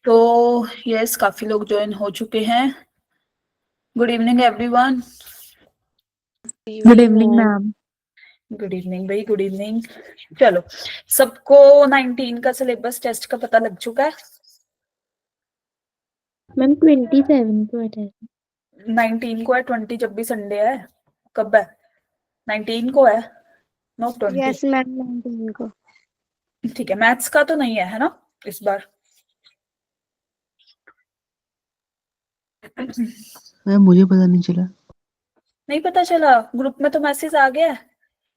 तो यस, काफी लोग ज्वाइन हो चुके हैं। Good evening everyone. Good evening ma'am. Good evening भाई, गुड इवनिंग। चलो, सबको 19 का सिलेबस टेस्ट का पता लग चुका है। मैम 27 को है। 19 को है, 20 जब भी संडे है। कब है? 19 को है, नो 20। यस मैम 19 को। ठीक है, मैथ्स का तो नहीं है ना इस बार? मैम मुझे पता नहीं चला। नहीं पता चला? ग्रुप में तो मैसेज आ गया है,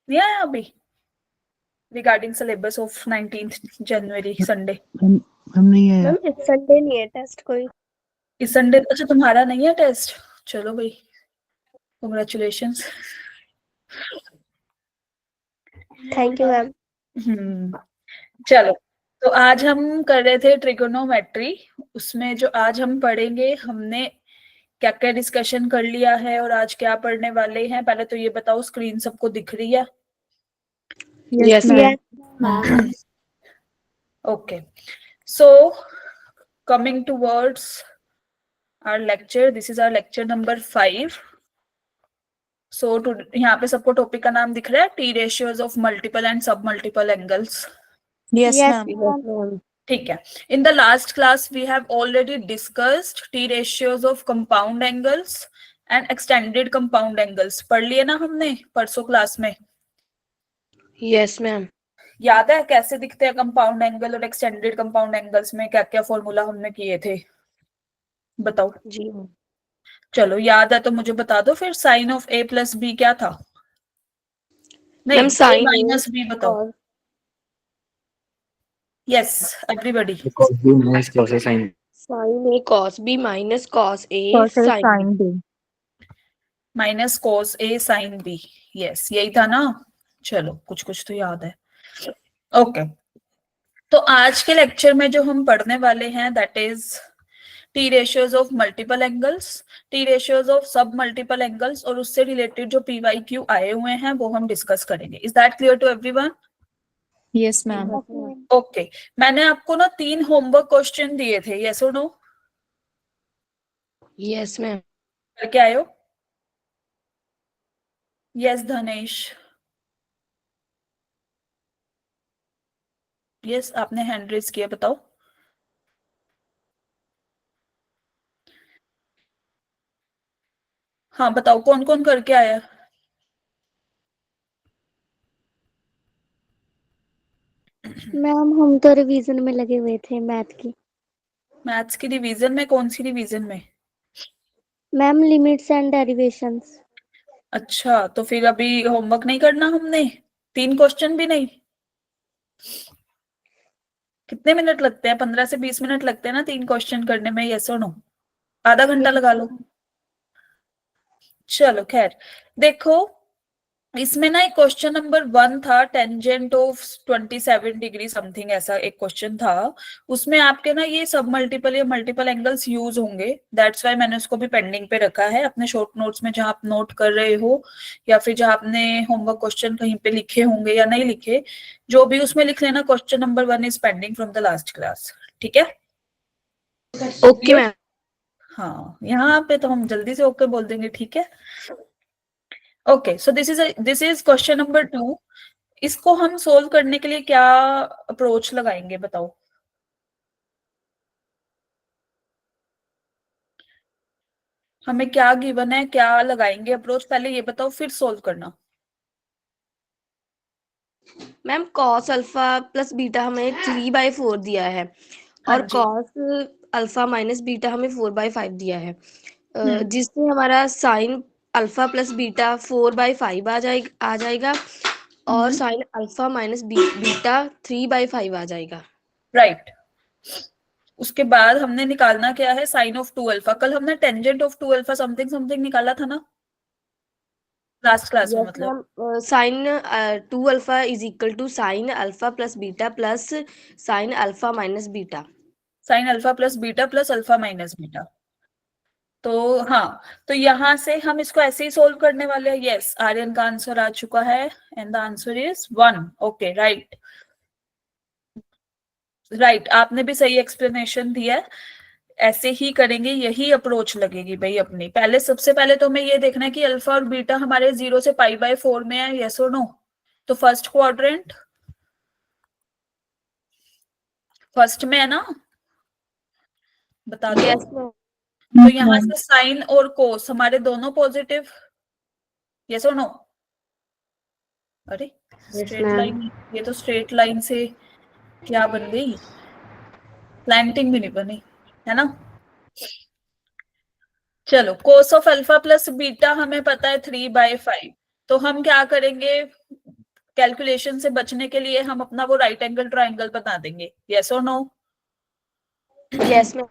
नहीं आया अभी regarding syllabus of 19 January Sunday? हम नहीं आया। मैम इस संडे नहीं है टेस्ट कोई। इस संडे? अच्छा, तुम्हारा नहीं है टेस्ट। चलो भाई, कांग्रेचुलेशंस। Thank you ma'am. चलो, तो आज हम कर रहे थे ट्रिगोनोमेट्री। उसमें जो आज हम पढ़ेंगे, हमने क्या क्या डिस्कशन कर लिया है और आज क्या पढ़ने वाले हैं, पहले तो ये बताओ, स्क्रीन सबको दिख रही है? Yes ma'am. Okay, so coming towards our lecture, this is our lecture number 5. So यहाँ पे सबको टॉपिक का नाम दिख रहा है, T ratios of multiple and sub multiple angles. Yes ma'am. ठीक है। In the last class we have already discussed T ratios of compound angles and extended compound angles. पढ़ लिए ना हमने परसों क्लास में? Yes ma'am. याद है कैसे दिखते हैं कंपाउंड एंगल और एक्सटेंडेड कंपाउंड एंगल्स में? क्या क्या फॉर्मूला हमने किए थे, बताओ। जी मैम। चलो, याद है तो मुझे बता दो फिर। Sine of A plus B क्या था? नहीं, ma'am A sine minus B बताओ। Yes everybody. साइन ए कॉस बी माइनस कॉस ए साइन बी। माइनस कॉस ए साइन बी। यस, यही था ना? चलो, कुछ कुछ तो याद है। ओके, तो आज के लेक्चर में जो हम पढ़ने वाले हैं that is T ratios of multiple angles, T ratios of सब मल्टीपल एंगल्स, और उससे रिलेटेड जो PYQ आए हुए हैं वो हम डिस्कस करेंगे। Is that clear to everyone? Yes ma'am. Okay, मैंने आपको ना 3 होमवर्क क्वेश्चन दिए थे, यस और नो? Yes ma'am. करके आए हो? यस धनेश? यस, आपने हैंड रेज किया, बताओ। हाँ बताओ, कौन कौन करके आया? मैम हम तो रिवीजन में लगे हुए थे मैथ की। मैथ्स की रिवीजन में? कौन सी रिवीजन में? Ma'am limits and derivations. अच्छा, तो फिर अभी होमवर्क नहीं करना हमने? 3 क्वेश्चन भी नहीं? कितने मिनट लगते हैं? 15 से 20 मिनट लगते हैं ना 3 क्वेश्चन करने में, यस और नो? आधा घंटा लगा लो। चलो खैर, देखो इसमें ना एक क्वेश्चन नंबर 1 था, टेंजेंट ऑफ 27 डिग्री समथिंग, ऐसा एक क्वेश्चन था। उसमें आपके ना ये सब मल्टीपल या मल्टीपल एंगल्स यूज होंगे, दैट्स वाई मैंने उसको भी पेंडिंग पे रखा है अपने शॉर्ट नोट्स में, जहां आप नोट कर रहे हो या फिर जहां आपने होमवर्क क्वेश्चन कहीं पे लिखे होंगे या नहीं लिखे, जो भी उसमें लिख लेना, question number 1 is pending from the last class. ठीक है? Okay ma'am. हाँ, यहाँ पे तो हम जल्दी से ओके बोल देंगे, ठीक है? Okay, so this is question number 2। इसको हम सोल्व करने के लिए क्या अप्रोच लगाएंगे, बताओ। हमें क्या गिवन है, क्या लगाएंगे अप्रोच, पहले ये बताओ फिर सोल्व करना। Ma'am cos alpha plus beta हमें 3/4 दिया है हाँ और जी। कॉस अल्फा माइनस बीटा हमें 4/5 दिया है, हम्म, जिससे हमारा साइन अल्फा प्लस बीटा 4/5 आ जाएगा और साइन अल्फा माइनस बीटा 3/5 आ जाएगा। राइट। उसके बाद हमने निकालना क्या है? Sine of 2 alpha. कल हमने tangent of 2 alpha something something निकाला था ना लास्ट क्लास में, यस मतलब। Ma'am. Sign 2 alpha is equal to sine alpha plus beta plus sine alpha minus beta. Sine alpha plus beta plus alpha minus beta. तो हाँ, तो यहां से हम इसको ऐसे ही सोल्व करने वाले हैं। यस, आर्यन का आंसर आ चुका है and the answer is 1। Okay right, right, आपने भी सही एक्सप्लेनेशन दिया है। ऐसे ही करेंगे, यही अप्रोच लगेगी भाई अपनी। पहले सबसे पहले तो हमें ये देखना है कि अल्फा और बीटा हमारे 0 से π/4 में है, यस और नो। तो फर्स्ट क्वाड्रेंट फर्स्ट में है ना, बता दो। Yes ma'am. तो यहाँ से साइन और कोस हमारे दोनों पॉजिटिव, यस और नो। अरे स्ट्रेट मैम। लाइन, ये तो स्ट्रेट लाइन से क्या बन गई, स्लैंटिंग भी नहीं बनी, है ना। चलो, कोस ऑफ अल्फा प्लस बीटा हमें पता है 3/5। तो हम क्या करेंगे, कैलकुलेशन से बचने के लिए हम अपना वो राइट एंगल ट्राइंगल बता देंगे, यस और नो, यस मैम।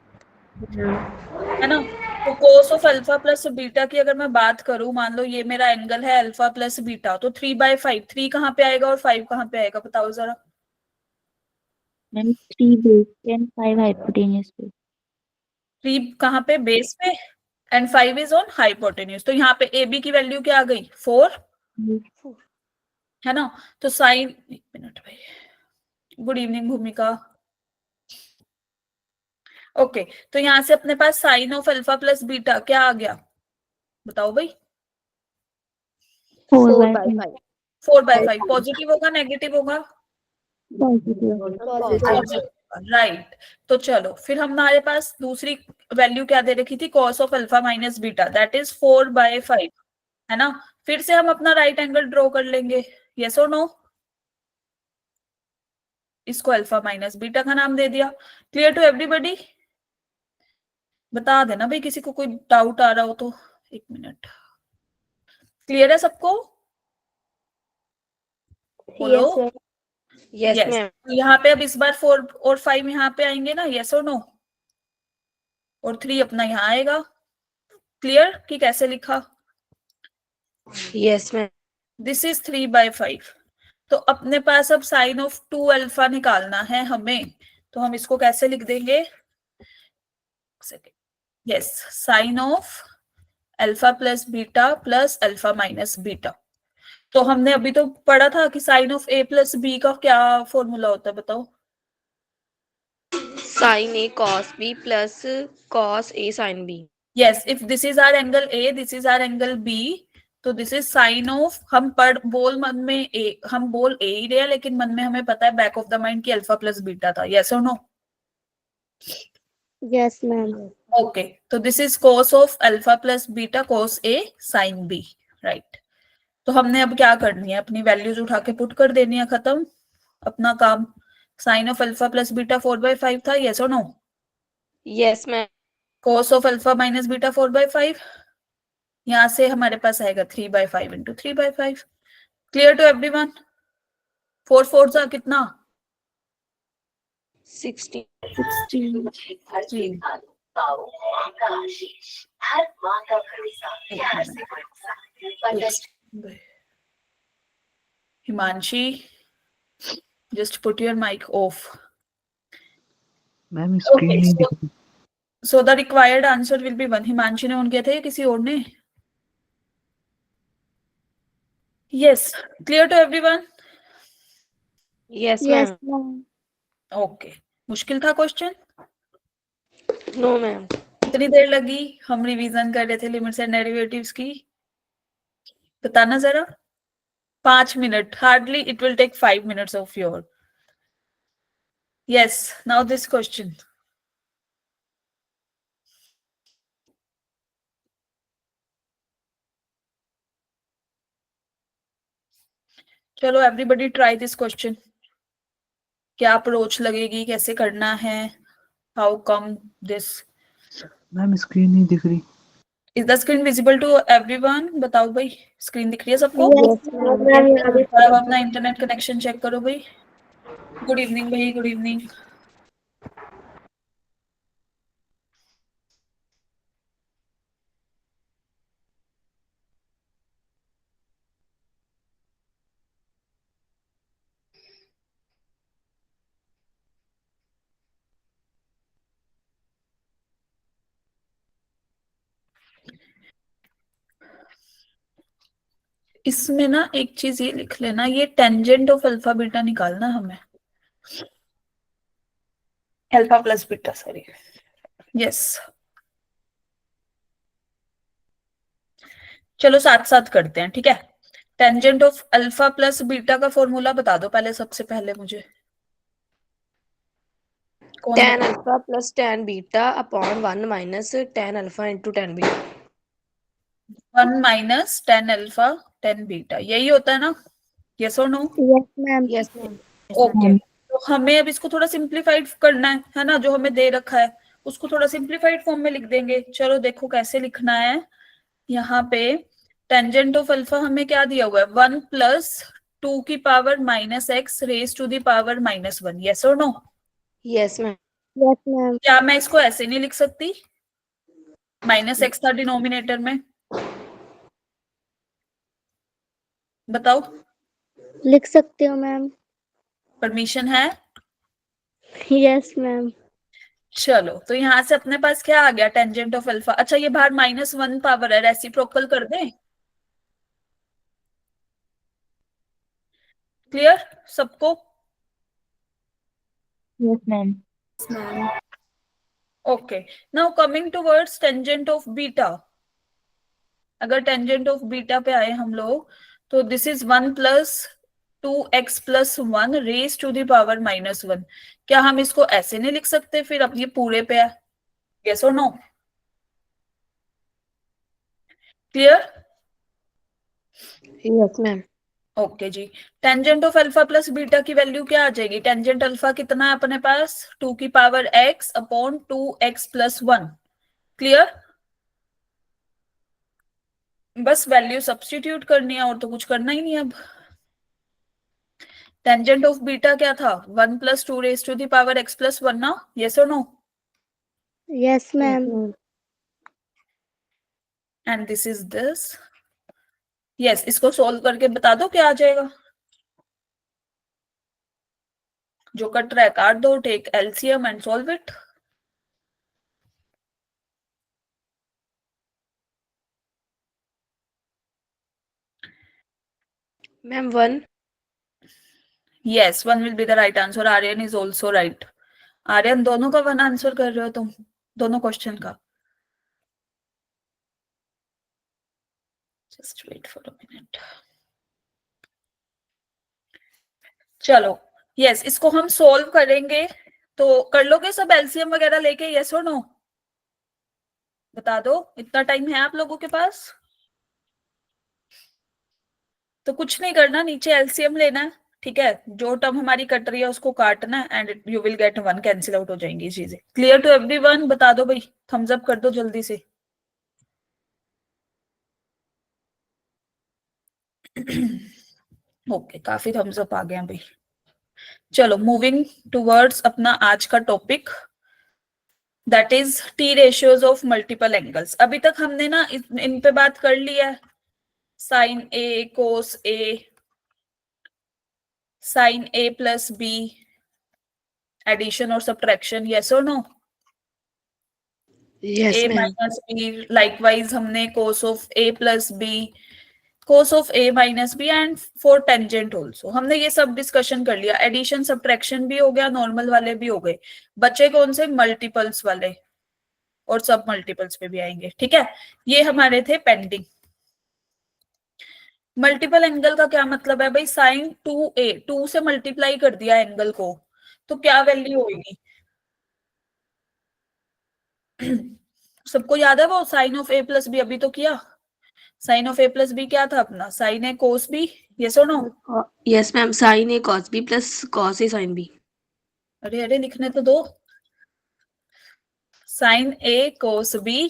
है ना। तो कोस ऑफ अल्फा प्लस बीटा की अगर मैं बात करूं, मान लो ये मेरा एंगल है अल्फा प्लस बीटा, तो 3/5, 3 कहाँ पे आएगा और 5 कहाँ पे आएगा, बताओ जरा। मैम 3 बेस पे एंड 5 हाइपोटेन्यूज पे। 3 कहाँ पे, बेस पे, एंड 5 इज ऑन हाइपोटेन्यूज। तो यहाँ पे ए बी की वैल्यू क्या आ गई, 4, है ना। तो साइन, एक मिनट भाई, गुड इवनिंग भूमिका। ओके, तो यहां से अपने पास sine of alpha plus beta क्या आ गया, बताओ भाई। 4/5। 4/5 पॉजिटिव होगा नेगेटिव होगा, पॉजिटिव। राइट। तो चलो फिर हमारे पास दूसरी वैल्यू क्या दे रखी थी, cos of alpha minus beta, that is 4/5, है ना। फिर से हम अपना राइट एंगल ड्रॉ कर लेंगे, यस और नो। इसको अल्फा माइनस बीटा का नाम दे दिया। क्लियर टू एवरीबॉडी, बता देना भाई किसी को कोई डाउट आ रहा हो तो, एक मिनट। क्लियर है सबको, बोलो। Yes yes, ma'am. तो यहाँ पे अब इस बार 4 और 5 यहाँ पे आएंगे ना, यस और नो, और 3 अपना यहाँ आएगा। क्लियर कि कैसे लिखा, यस मैम। This is 3/5। तो अपने पास अब साइन ऑफ 2 अल्फा निकालना है हमें, तो हम इसको कैसे लिख देंगे, yes, sine of alpha plus beta plus alpha minus beta. तो हमने अभी तो पढ़ा था कि sine of A plus B का क्या फॉर्मूला होता है, बताओ। Sine A cos B plus cos A sine B. Yes, if this is our angle A, this is our angle B, तो दिस इज साइन ऑफ, हम पढ़ बोल मन में ए, हम बोल ए ही रहे हैं, लेकिन मन में हमें पता है बैक ऑफ द माइंड कि अल्फा प्लस बीटा था, यस और नो। Yes ma'am. ओके, तो this is cos of alpha plus beta cos a sine b, right. तो हमने अब क्या करनी है, अपनी वैल्यूज उठा के पुट कर देनी है, खत्म अपना काम। Sine of alpha plus beta 4/5 था, यस और no. Yes ma'am. Cos of alpha minus beta 4/5, यहां से हमारे पास आएगा 3/5 इंटू 3/5। क्लियर टू एवरीवन, 4 4 सा कितना, 16। 16। Himanshi, just put your mic off. Ma'am screen Okay, नहीं दिख रही। so the required answer will be 1. Himanshi ने ऑन किया था या किसी और ने, yes, clear to everyone. Yes ma'am. Okay, मुश्किल था क्वेश्चन, नो मैम। कितनी देर लगी, हम रिवीजन कर रहे थे लिमिट्स एंड डेरिवेटिव्स की, बताना जरा। 5 minute, hardly it will take 5 minutes of your, yes, now this question. चलो एवरीबडी ट्राई दिस क्वेश्चन, क्या अप्रोच लगेगी, कैसे करना है, how come this. Ma'am screen नहीं दिख रही। Is the screen visible to everyone, बताओ भाई, स्क्रीन दिख रही है सबको। यस और अब अपना इंटरनेट कनेक्शन चेक करो भाई। गुड इवनिंग भाई, गुड इवनिंग। इसमें ना एक चीज ये लिख लेना, ये टेंजेंट ऑफ अल्फा बीटा निकालना हमें। Alpha plus beta, sorry, yes. चलो साथ साथ करते हैं, ठीक है। Tangent of alpha plus beta का फॉर्मूला बता दो पहले, सबसे पहले मुझे। कौन tan बता? Alpha plus tan beta upon 1 minus tan alpha into tan beta. 1 minus tan alpha tan beta, यही होता है ना? यस और no? Yes, ma'am. Yes ma'am. Okay, तो हमें अब इसको थोड़ा सिंप्लीफाइड करना है ना, जो हमें दे रखा है उसको थोड़ा सिंप्लीफाइड फॉर्म में लिख देंगे। चलो देखो कैसे लिखना है। यहाँ पे टेंजेंट ऑफ अल्फा हमें क्या दिया हुआ है, 1 प्लस 2 की power minus x raise to the power minus 1, yes और no? Yes ma'am. Yes, ma'am. क्या मैं इसको ऐसे नहीं लिख सकती? माइनस एक्स था डिनोमिनेटर में, बताओ, लिख सकते हो मैम। परमिशन है? Yes, ma'am. चलो, तो यहां से अपने पास क्या आ गया, टेंजेंट ऑफ अल्फा। अच्छा, ये बाहर -1 पावर है, रेसिप्रोकल कर दें? क्लियर सबको? Yes, ma'am. Ma'am okay, now coming towards tangent of beta. अगर टेंजेंट ऑफ बीटा पे आए हम लोग, तो this is 1 plus 2x plus 1 raise to the power minus 1। क्या हम इसको ऐसे नहीं लिख सकते फिर? अब ये पूरे पे है, यस और no? Clear? Yes ma'am. Okay जी। Tangent of alpha plus beta की वैल्यू क्या आ जाएगी? टेंजेंट अल्फा कितना है अपने पास? 2 की power x upon 2x plus 1। Clear? बस वैल्यू सब्स्टिट्यूट करनी है, और तो कुछ करना ही नहीं अब। टेंजेंट ऑफ बीटा क्या था? 1 plus 2 raise to the power x plus 1 ना, यस और no? Yes, ma'am. And this is this, yes. इसको सोल्व करके बता दो क्या आ जाएगा। जो कट रहा है काट दो, take LCM and solve it. Ma'am 1। Yes, 1 will be the right answer. Aryan is also right. Aryan, दोनों का 1 आंसर कर रहे हो तुम, दोनों क्वेश्चन का? Just wait for a minute. चलो, यस, इसको हम सोल्व करेंगे। तो कर लोगे सब एलसीएम वगैरह लेके, यस और नो? बता दो, इतना टाइम है आप लोगों के पास? तो कुछ नहीं करना, नीचे एलसीएम लेना है, ठीक है। जो टर्म हमारी कट रही है उसको काटना है, and you will get 1, cancel out हो जाएंगी चीजें। Clear to everyone? बता दो भाई, थम्स अप कर दो जल्दी से। ओके, काफी थम्स अप आ गए हैं भाई। चलो, मूविंग टूवर्ड्स अपना आज का topic, that is T ratios of multiple angles. अभी तक हमने ना इन पे बात कर लिया है, sine a cos a, sine a plus b, addition और सब्ट्रैक्शन, यस और no? Yes a ma'am. Minus b, likewise हमने cos of A plus b, cos of A minus b, and for tangent also हमने ये सब discussion कर लिया। Addition subtraction भी हो गया, नॉर्मल वाले भी हो गए। बच्चे कौन से? मल्टीपल्स वाले, और सब मल्टीपल्स पे भी आएंगे, ठीक है। ये हमारे थे पेंडिंग। मल्टीपल एंगल का क्या मतलब है भाई? साइन 2a, 2 से मल्टीप्लाई कर दिया एंगल को, तो क्या वैल्यू होगी? सबको याद है वो sine of A plus b? अभी तो किया। Sine of A plus B क्या था अपना? Sine a cos b, yes और नो? यस मैम, साइन ए कॉस बी प्लस कॉस ए साइन बी। अरे अरे, लिखने तो दो। Sine a cos b,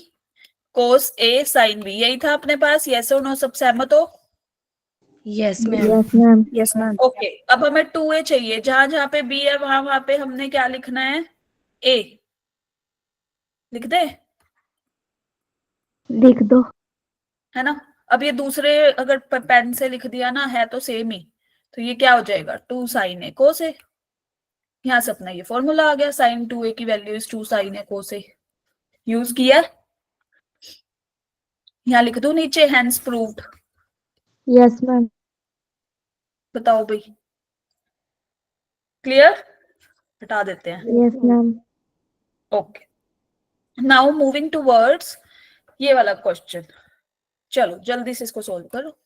cos a sine b, यही था अपने पास, यस और नो? सब सहमत हो? Yes ma'am. Yes, ma'am. Yes, ma'am. Okay, अब हमें 2a चाहिए। जहां जहां पे b है वहां वहां पे हमने क्या लिखना है? a लिख दे, लिख दो। है ना? अब ये दूसरे अगर पेन से लिख दिया ना, है तो सेम ही, तो ये क्या हो जाएगा? 2 साइन ए कोस ए। यहां से अपना ये फॉर्मूला आ गया, साइन 2a की value is 2 sine a cos a. Use किया, यहाँ लिख दो नीचे, हैंस प्रूव्ड। Yes, ma'am. बताओ भाई, क्लियर? हटा देते हैं। Yes, ma'am. Okay, now moving towards ये वाला क्वेश्चन। चलो जल्दी से इसको सोल्व करो।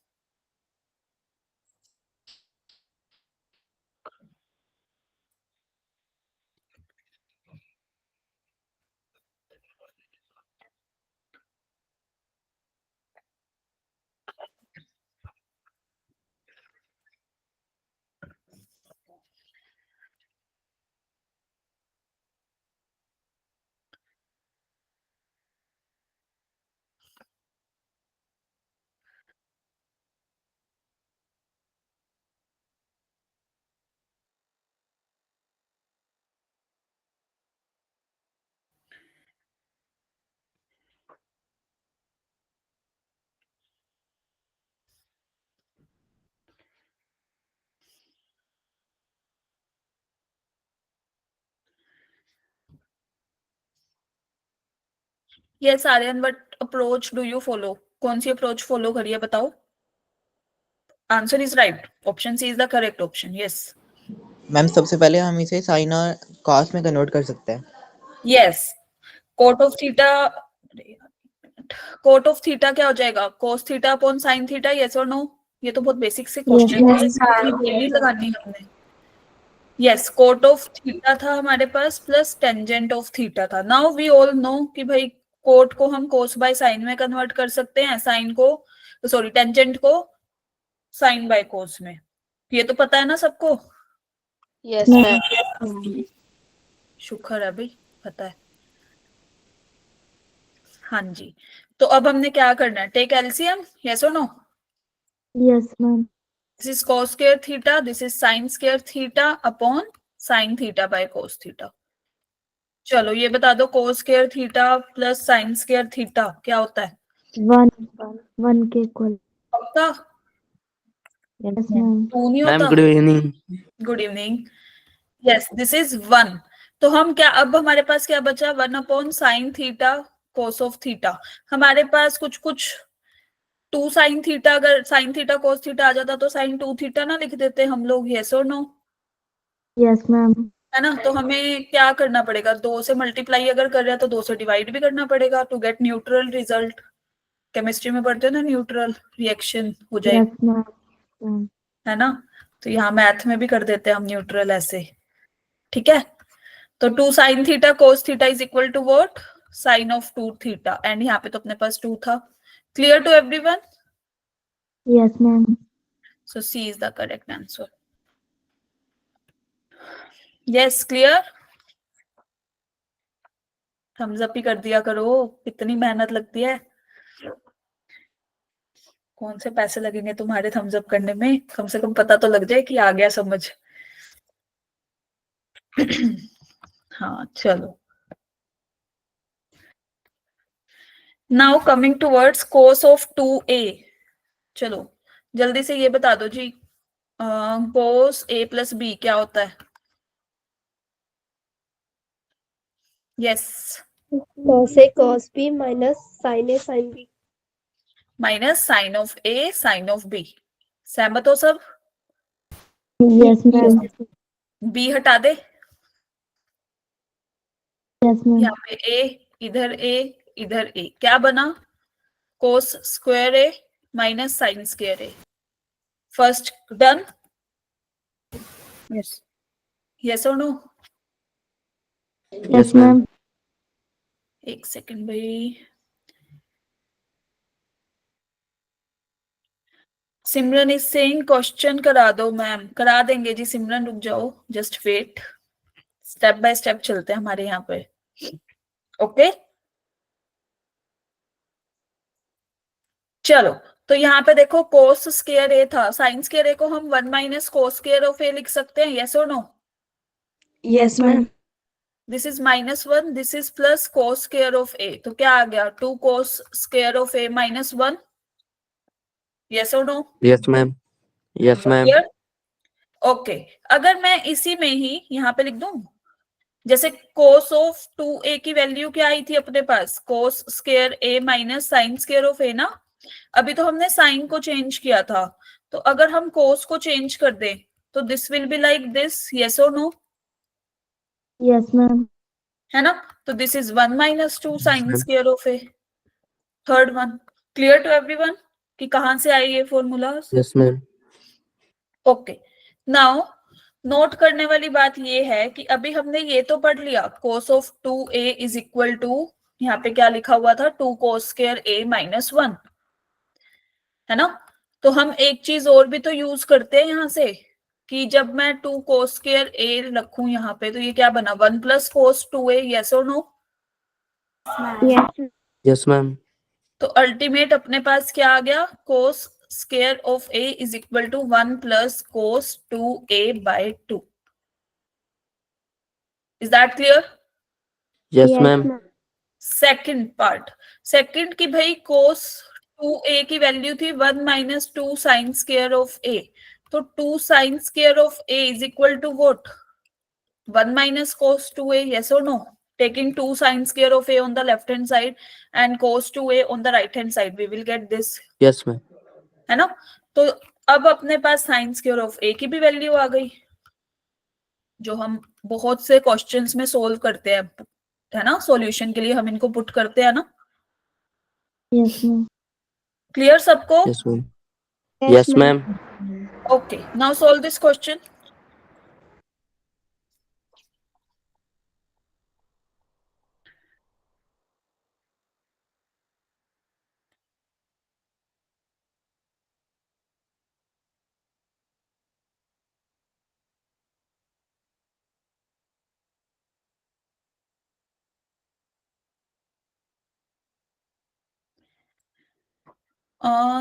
Yes Aryan, what approach do you follow? कौन सी अप्रोच फॉलो करिए बताओ। Answer is right, option C is the correct option. Yes ma'am सबसे पहले हम इसे साइन और कॉस में कन्वर्ट कर सकते हैं। Yes, cot of theta, cot of theta क्या हो जाएगा? Cos theta upon sine theta, yes और नो? ये तो बहुत बेसिक से क्वेश्चन Yes, है, नहीं लगानी हमने। यस, कोट ऑफ थीटा था हमारे पास प्लस टेंजेंट ऑफ थीटा था। नाउ वी ऑल नो कि भाई कोट को हम कोस बाय साइन में कन्वर्ट कर सकते हैं, साइन को सॉरी टेंजेंट को साइन बाय कोस में। ये तो पता है ना सबको? Yes ma'am. ma'am. शुक्र है भाई, पता है। हाँ जी, तो अब हमने क्या करना है? टेक एलसीएम, यस और no? Yes, ma'am. This is cos square theta, this is sin square theta upon sin theta by cos theta. चलो ये बता दो, cos square theta plus sin square theta क्या होता है? 1 के equal. पक्का? Yes, ma'am. 2 नहीं मैम होता? Good evening. Good evening. Yes, this is 1। तो हम क्या, अब हमारे पास क्या बचा? 1 upon sine theta cos of theta. हमारे पास कुछ कुछ 2 साइन थीटा, अगर साइन थीटा कोस थीटा आ जाता तो साइन 2 थीटा ना लिख देते हम लोग, यस और नो? Yes, ma'am. है ना? तो हमें क्या करना पड़ेगा? 2 से मल्टीप्लाई अगर कर रहे हैं तो 2 से डिवाइड भी करना पड़ेगा to get neutral result. Chemistry में पढ़ते हैं ना, न्यूट्रल रिएक्शन हो जाएगा, Yes, ma'am. है ना? तो यहाँ मैथ में भी कर देते हैं हम न्यूट्रल ऐसे, ठीक है? तो 2 sine theta cos theta is equal to what? Sine of 2 theta, and यहाँ पे तो अपने पास 2 था। Clear to everyone? Yes, ma'am. So C is the correct answer. Yes, clear? Thumbs up ही कर दिया करो, कितनी मेहनत लगती है। कौन से पैसे लगेंगे तुम्हारे थम्स अप करने में? कम से कम पता तो लग जाए कि आ गया समझ। हाँ चलो, now coming towards cos of 2a। चलो जल्दी से ये बता दो जी, कोस a प्लस बी क्या होता है? Yes, cos a cos b minus sin a sin b। Minus sine of a sine of b। सहमत हो सब? Yes, ma'am. b हटा दे, Yes, ma'am. यहाँ पे a, इधर a, इधर a, क्या बना? कोस square a minus sine square a। First done? Yes. Yes और नो? Yes, ma'am. एक सेकंड भाई, सिमरन इज सेइंग क्वेश्चन करा दो। मैम करा देंगे जी सिमरन, रुक जाओ, just wait, step by step चलते हैं हमारे यहाँ पे। ओके चलो, तो यहाँ पे देखो कोस स्क्वायर ए था, साइन स्क्वायर ए को हम 1 minus cos square of A लिख सकते हैं, यस और no? Yes ma'am. This is -1, this is plus cos square of ए, तो क्या आ गया? 2 cos square of A minus 1, yes और no? Yes ma'am. Yes ma'am. Okay, अगर मैं इसी में ही यहाँ पे लिख दूं, जैसे कोस ऑफ 2a की वैल्यू क्या आई थी अपने पास? Cos square a minus sine square of a ना। अभी तो हमने साइन को चेंज किया था, तो अगर हम कोस को चेंज कर दें तो this will be like this, yes और नो? Yes, ma'am. है ना? तो this is 1 minus 2 sine ma'am. Square of a. Third one clear to everyone कि कहां से आई ये formulas? Yes, ma'am. Okay. Now note करने वाली बात ये है कि अभी हमने ये तो पढ़ लिया cos of 2a is equal to, यहाँ पे क्या लिखा हुआ था, 2 cos स्क्वायर a माइनस 1, है ना? तो हम एक चीज और भी तो यूज करते हैं यहाँ से कि जब मैं 2 cos स्क्वायर a रखूं यहाँ पे तो ये क्या बना, 1 प्लस cos 2a, यस और नो? Yes. Yes, ma'am. तो अल्टीमेट अपने पास क्या आ गया, cos square of a is equal to 1 plus cos 2a by 2. Is that clear? Yes, ma'am. Second part, second की भाई cos 2a की वैल्यू थी 1 minus 2 sine square of a. तो 2 sine square of a is equal to what, 1 minus cos 2a, yes or no? Taking 2 sin square of a on the left hand side and cos 2a on the right hand side, we will get this, Yes, ma'am. है ना? तो अब अपने पास sin square of a की भी value आ गई, जो हम बहुत से क्वेश्चंस में सोल्व करते हैं, है ना? सॉल्यूशन के लिए हम इनको पुट करते हैं ना. Yes, ma'am. क्लियर सबको? Yes, ma'am. Yes, ma'am. Okay, now solve this question.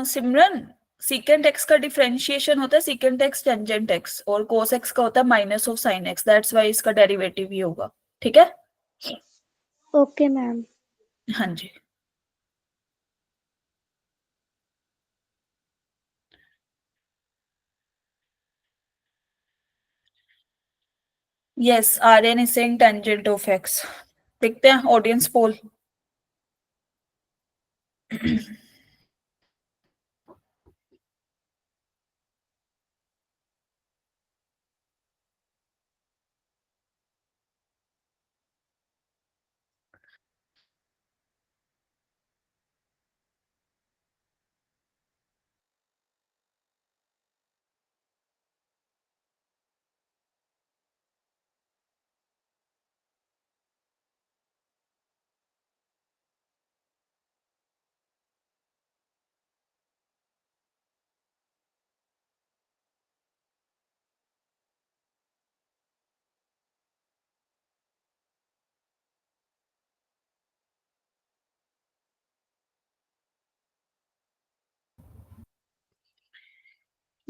Simran, secant x का डिफरेंशिएशन होता है सीकेंट एक्स टेंजेंट एक्स, और कोस एक्स का होता है minus of sine x, that's why इसका डेरिवेटिव ही होगा. ठीक है? Okay, ma'am. हाँ जी. Yes, Aryan is saying tangent of x. देखते हैं ऑडियंस पोल.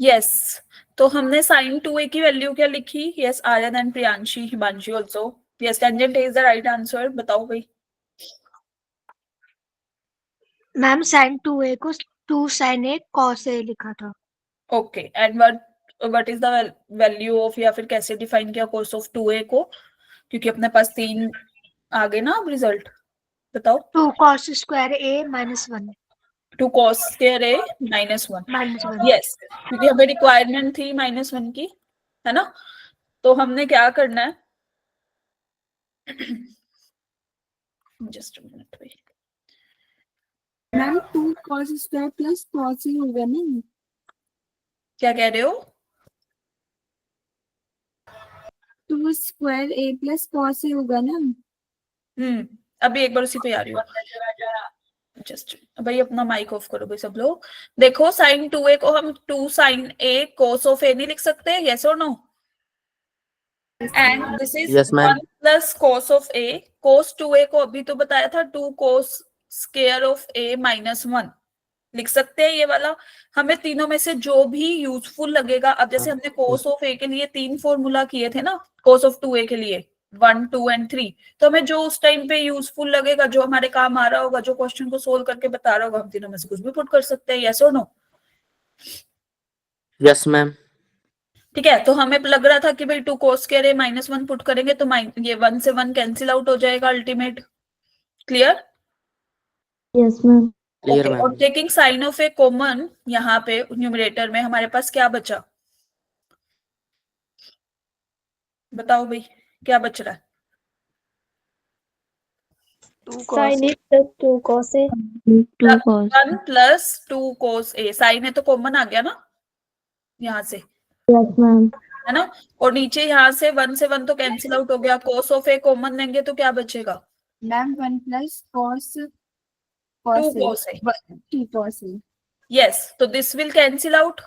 यस, तो हमने साइन 2a की वैल्यू क्या लिखी? Yes, Aryan and Priyanshi, Himanshi also. Yes, tangent is the right answer. बताओ भाई. मैम साइन 2a को 2 साइन a cos a लिखा था. Okay, and what is the value of, या फिर कैसे डिफाइन किया cos ऑफ 2a को? क्योंकि अपने पास 3 आ गए ना अब रिजल्ट. बताओ. 2 cos स्क्वायर a माइनस 1 2 cos स्क्वायर a माइनस 1. माइनस 1. यस, क्योंकि हमें रिक्वायरमेंट थी -1 की, है ना? तो हमने क्या करना है, जस्ट अ मिनट भाई. Ma'am 2 cos square plus cos ही होगा ना? क्या कह रहे हो? 2 स्क्वायर a प्लस cos ही होगा ना? अभी एक बार उसी पे आ रही हूँ. जस्ट भाई अपना माइक ऑफ करो भाई सब लोग. देखो साइन 2a को हम 2 sine a cos of a नहीं लिख सकते, यस और no? And this is Yes, ma'am. 1 plus cos of a. cos 2a को अभी तो बताया था 2 cos square of a minus 1 लिख सकते हैं. ये वाला हमें तीनों में से जो भी यूजफुल लगेगा. अब जैसे हमने cos ऑफ a के लिए 3 फॉर्मूला किए थे ना, cos ऑफ 2a के लिए 1, 2 एंड 3. तो हमें जो उस टाइम पे यूजफुल लगेगा, जो हमारे काम आ रहा होगा, जो क्वेश्चन को सोल्व करके बता रहा होगा, हम तीनों में से कुछ भी पुट कर सकते हैं. यस और नो? Yes, ma'am. ठीक है, तो हमें लग रहा था कि भाई 2 cos स्क्वायर a माइनस 1 पुट करेंगे तो ये 1 से 1 कैंसिल आउट हो जाएगा ultimate. Clear? Yes, ma'am. Clear, ओके, और ma'am. Taking sine of a common, यहाँ पे न्यूमरेटर में हमारे पास क्या बचा? बताओ भाई, क्या बच रहा है? Sine a plus 2 cos A. 2 cos 1 plus 2 cos A, sign है तो कॉमन आ गया ना यहाँ से, yes ma'am है ना। और नीचे यहाँ से 1 से 1 तो कैंसिल आउट हो गया, cos ऑफ ए कॉमन लेंगे तो क्या बचेगा, ma'am 1 plus cos 2 cos A cos A. 2 cos A Yes, so this will cancel out.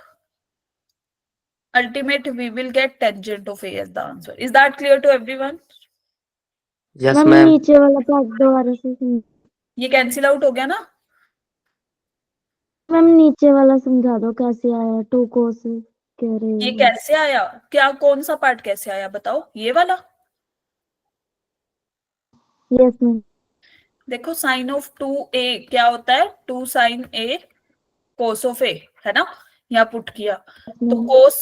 Ultimate, we will get tangent of A as the answer. Is that clear to everyone? Yes, ma'am ma'am. नीचे वाला part दोबारा से ये cancel out हो गया ना। Ma'am नीचे वाला समझा दो कैसे आया 2 cos कह रहे ये हो कैसे आया, क्या कौन सा पार्ट कैसे आया बताओ, ये वाला। यस मैम देखो साइन ऑफ 2a क्या होता है, 2 sine a cos of a, है ना। यहाँ पुट किया तो cos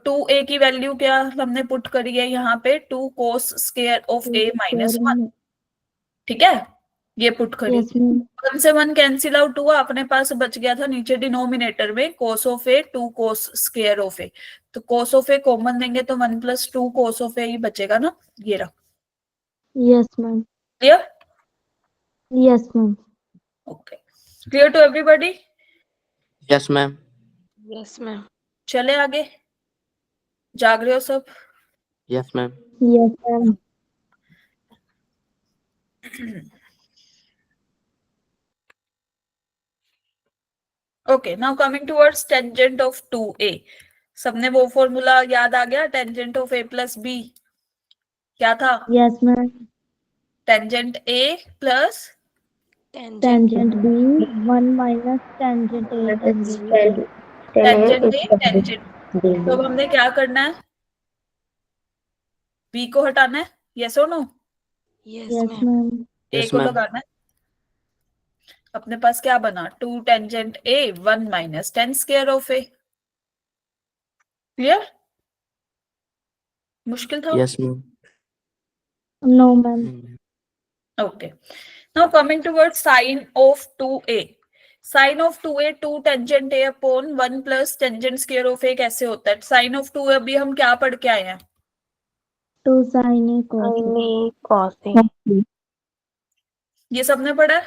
2a की वैल्यू क्या हमने पुट करी है यहाँ पे, 2 cos square of a minus 1, ठीक है, ये पुट करी। यस मैम 1 से 1 कैंसिल आउट हुआ, अपने पास बच गया था नीचे डिनोमिनेटर में cos of a 2 cos square of a, तो cos ऑफ a कॉमन देंगे तो 1 प्लस 2 cos ऑफ a ही बचेगा ना, ये रहा। Yes ma'am clear? Yes ma'am okay, clear to everybody? Yes, ma'am. Yes ma'am. चले आगे, जाग रहे हो सब? Yes, ma'am. Yes ma'am okay, now coming towards tangent of 2a। सबने वो फॉर्मूला याद आ गया, tangent of a plus b क्या था, yes ma'am tangent a plus tangent b 1 minus tangent a tangent a tangent. तो अब हमने क्या करना है, b को हटाना है, यस और no, yes yes ma'am. Ma'am a Yes, को ma'am. लगाना है। अपने पास क्या बना, 2 tangent a 1 minus tan square of a। Clear? मुश्किल था? Yes, ma'am. No ma'am Okay. Now coming towards sine of 2a. Sine of 2a 2 tangent a upon 1 plus tangent square of a कैसे होता है? Sine of 2a अभी हम क्या पढ़ के आए हैं? 2 sin a cos ये सबने पढ़ा है?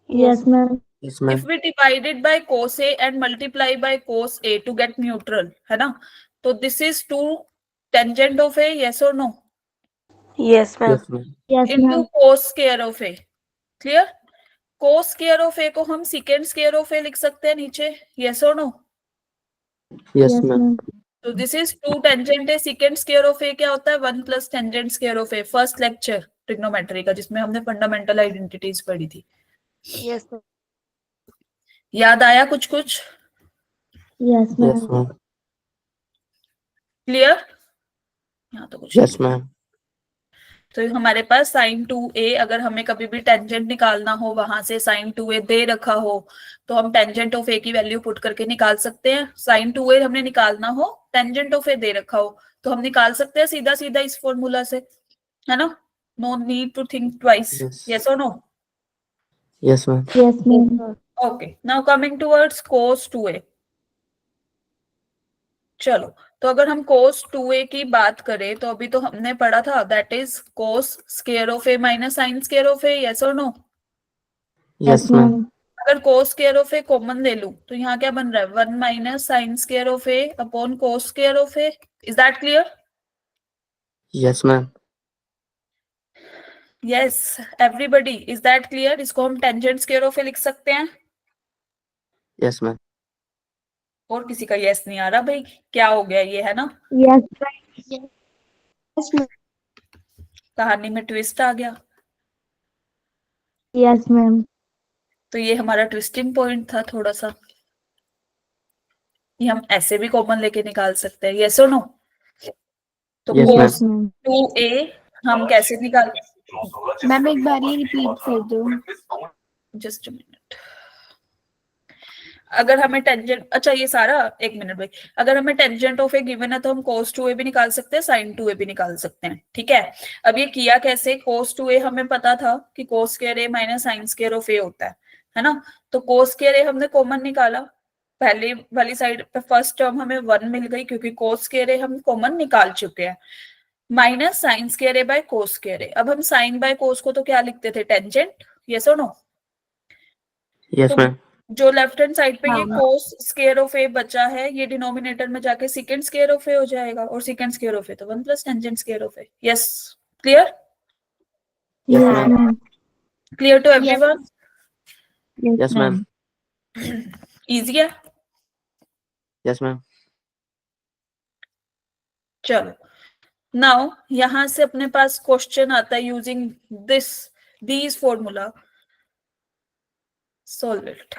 Yes ma'am Yes, ma'am. If we divide it by cos a and multiply by cos a to get neutral, है ना? तो this is 2 tangent of a, yes or no? Yes ma'am. Yes, ma'am. Yes Into ma'am cos square of a. Clear? Cos square of a को हम secant square of a लिख सकते हैं नीचे, yes or no? Yes, yes ma'am. Ma'am तो this is 2 tangent है, second square of ए क्या होता है, 1 plus tangent square of A, first lecture trigonometry का जिसमें हमने फंडामेंटल आइडेंटिटीज पढ़ी थी। Yes ma'am. याद आया कुछ कुछ? Yes Yes, ma'am ma'am. Clear? यहाँ तो कुछ Yes, नहीं। ma'am. तो हमारे पास साइन 2a, अगर हमें कभी भी टेंजेंट निकालना हो, वहां से साइन 2a दे रखा हो तो हम टेंजेंट ऑफ a की वैल्यू पुट करके निकाल सकते हैं। साइन 2a हमने निकालना हो, टेंजेंट ऑफ a दे रखा हो तो हम निकाल सकते हैं सीधा सीधा इस फॉर्मूला से, है ना। No need to think twice, Yes. Yes और no? Yes, ma'am. Yes ma'am okay, now coming towards cos 2a। चलो, तो अगर हम cos 2a की बात करें तो अभी तो हमने पढ़ा था, that is cos square of a minus sine square of a, yes और नो? Yes, ma'am. अगर cos square of a common ले लूं तो यहाँ क्या बन रहा है, 1 minus sine square of a upon cos square of a। Is that clear? Yes, ma'am. Yes everybody, is that clear? इसको हम टेंजेंट स्क्वायर ऑफ a लिख सकते हैं। Yes, ma'am. और किसी का यस नहीं आ रहा भाई, क्या हो गया ये, है ना, यस कहानी में ट्विस्ट आ गया। यस मैम तो ये हमारा ट्विस्टिंग पॉइंट था थोड़ा सा, ये हम ऐसे भी कॉमन लेके निकाल सकते हैं, यस और नो? तो Yes, ma'am. cos 2a हम कैसे निकाल, मैम एक बार ही रिपीट कर दो। Just minute. अगर हमें टेंजेंट, अच्छा ये सारा, एक मिनट भाई, अगर हमें टेंजेंट ऑफ ए गिवन है तो हम cos 2a भी निकाल सकते हैं, sin 2a भी निकाल सकते हैं, ठीक है। अब ये किया कैसे, cos 2a हमें पता था कि cos स्क्वायर a minus sine square of a होता है ना। तो cos स्क्वायर a हमने कॉमन निकाला, पहले वाली साइड पे फर्स्ट टर्म हमें 1 मिल गई क्योंकि cos स्क्वायर a हम कॉमन निकाल चुके हैं। Minus sine square A by cos square A. अब हम साइन बाय कोस को तो क्या लिखते थे, टेंजेंट, यस और नो? Yes, तो ma'am. जो लेफ्ट हैंड साइड पे ये हाँ। कोस स्क्वायर ऑफ ए बचा है, ये डिनोमिनेटर में जाके सेकंड स्क्वायर ऑफ ए हो जाएगा, और सेकंड स्क्वायर ऑफ ए तो 1 plus tangent square of a. Yes, clear? Yes, Yes, ma'am. ma'am. Clear to everyone? Yes, Yes, ma'am. Easy है। Yes, ma'am. चलो, नाउ यहां से अपने पास क्वेश्चन आता है using these formula, solve it.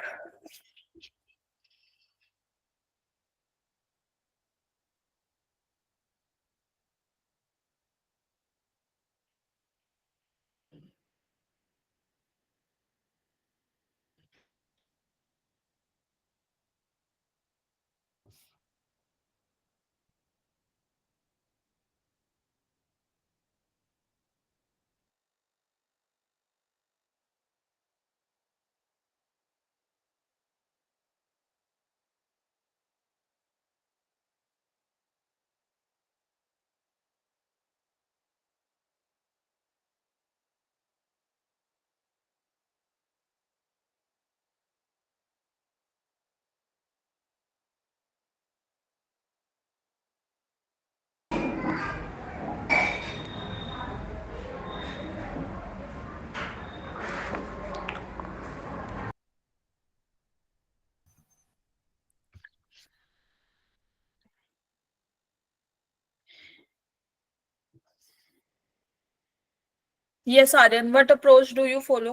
Yes, Aryan, what approach do you follow?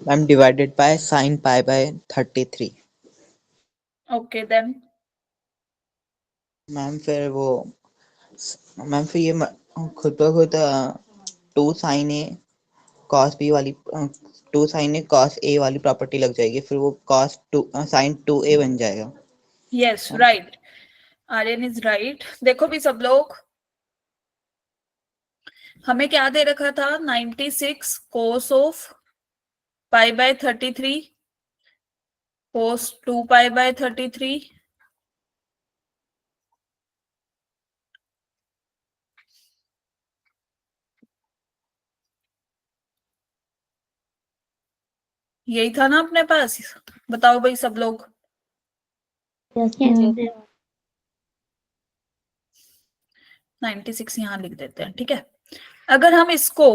Ma'am divided by sine pi by 33। Okay, then. Ma'am फिर वो ma'am फिर ये खुद ब खुद 2 साइन ए कॉस बी वाली 2 साइन ए कॉस ए वाली प्रॉपर्टी लग जाएगी, फिर वो कॉस 2 साइन 2a बन जाएगा। Yes, right. Aryan is right. देखो भी सब लोग, हमें क्या दे रखा था, 96 cos of pi by 33 cos 2 pi by 33 यही था ना अपने पास? बताओ भाई सब लोग। Yes, Yes, ma'am. ma'am. 96 यहाँ लिख देते हैं, ठीक है। अगर हम इसको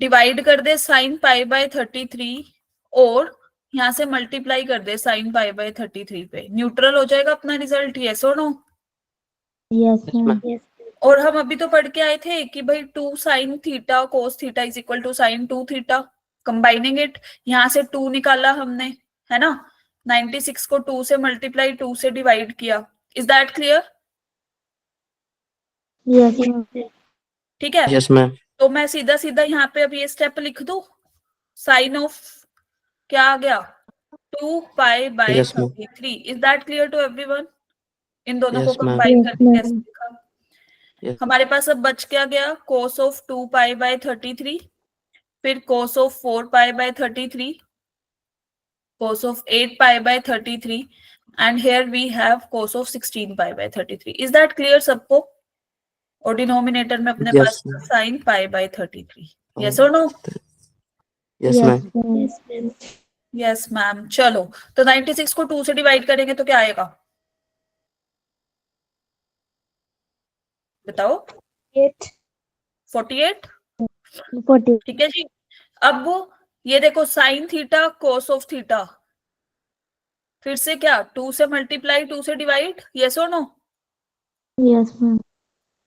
डिवाइड कर दे साइन पाई बाय 33 और यहाँ से मल्टीप्लाई कर दे साइन पाई बाय 33 पे, न्यूट्रल हो जाएगा अपना रिजल्ट, यस और no? Yes, Yes, ma'am. ma'am. और हम अभी तो पढ़ के आए थे कि भाई 2 sine theta cos theta is equal to sine 2 theta, combining it, यहाँ से 2 निकाला हमने, है ना? 96 को 2 से मल्टीप्लाई 2 से डिवाइड किया। Is that clear? Yes, ma'am. ठीक है। Yes, ma'am. तो मैं सीधा सीधा यहाँ पे अब ये स्टेप लिख दूं, साइन ऑफ क्या आ गया, 2 pi by Yes, ma'am. 33। Is that clear to everyone? इन दोनों को Yes, ma'am. कंबाइन Yes, करके ma'am. कैसे लिखा? Yes. हमारे पास अब बच क्या गया, कोस ऑफ 2 पाई बाय 33, फिर cos of 4 pi by 33, cos of 8 pi by 33, and here we have cos of 16 pi by 33। Is that clear सबको? और डिनोमिनेटर में अपने Yes, पास ma'am. Sine pi by 33। Yes Oh, और no? Yes, Yes, ma'am. ma'am. Yes, ma'am. Yes ma'am. चलो, तो 96 को 2 से डिवाइड करेंगे तो क्या आएगा, बताओ? 8. 48। 40. ठीक है जी। अब ये देखो, sign theta cos of theta, फिर से क्या, 2 से मल्टीप्लाई 2 से डिवाइड, यस और नो? Yes, ma'am.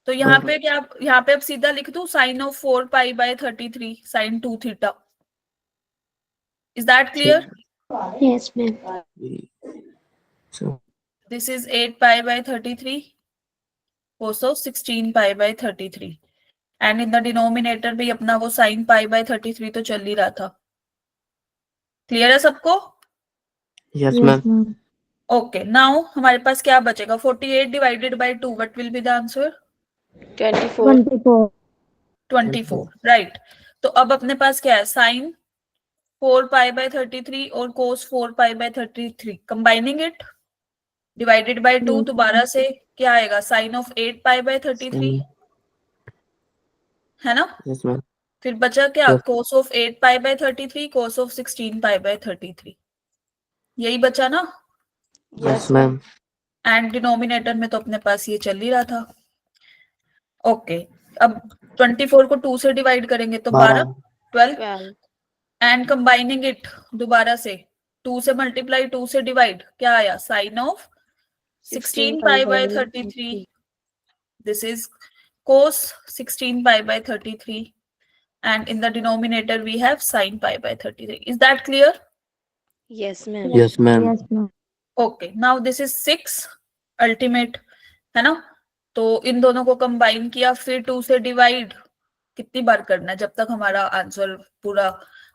तो यहाँ पे क्या, यहाँ पे अब सीधा लिख दूं sine of 4 pi by 33 sine 2 theta. Is that clear? Yes, ma'am. So, this is 8 pi by 33 cos of 16 pi by 33, and in the denominator भी अपना वो साइन पाई बाय 33 तो चल ही रहा था। क्लियर है सबको? yes, Yes, ma'am. ma'am. Okay, now हमारे पास क्या बचेगा, 48 divided by 2, what will be the answer? 24. 24. 24, right. तो अब अपने पास क्या है, साइन 4 पाई बाय 33 और कोस 4 pi by 33, combining it, divided by 2 Yes. दोबारा से क्या आएगा, साइन ऑफ 8 पाई बाय 33 है ना। Yes, ma'am. फिर बचा क्या, Yes. Cos of 8 pi by 33, cos of 16 pi by 33, यही बचा ना। Yes, ma'am. एंड डिनोमिनेटर में तो अपने पास ये चल ही रहा था। ओके, अब 24 को 2 से डिवाइड करेंगे तो 12, 12 12 एंड कंबाइनिंग इट दोबारा से 2 से मल्टीप्लाई 2 से डिवाइड, क्या आया, sine of 16 pi by 33, this is cos 16 pi by 33, and in the denominator we have sin pi by 33. Is that clear? Yes, ma'am. Yes, ma'am. Yes, ma'am. Okay, now this is 6 ultimate, है ना। तो इन दोनों को combine किया, फिर 2 से divide कितनी बार करना है, जब तक हमारा आंसर पूरा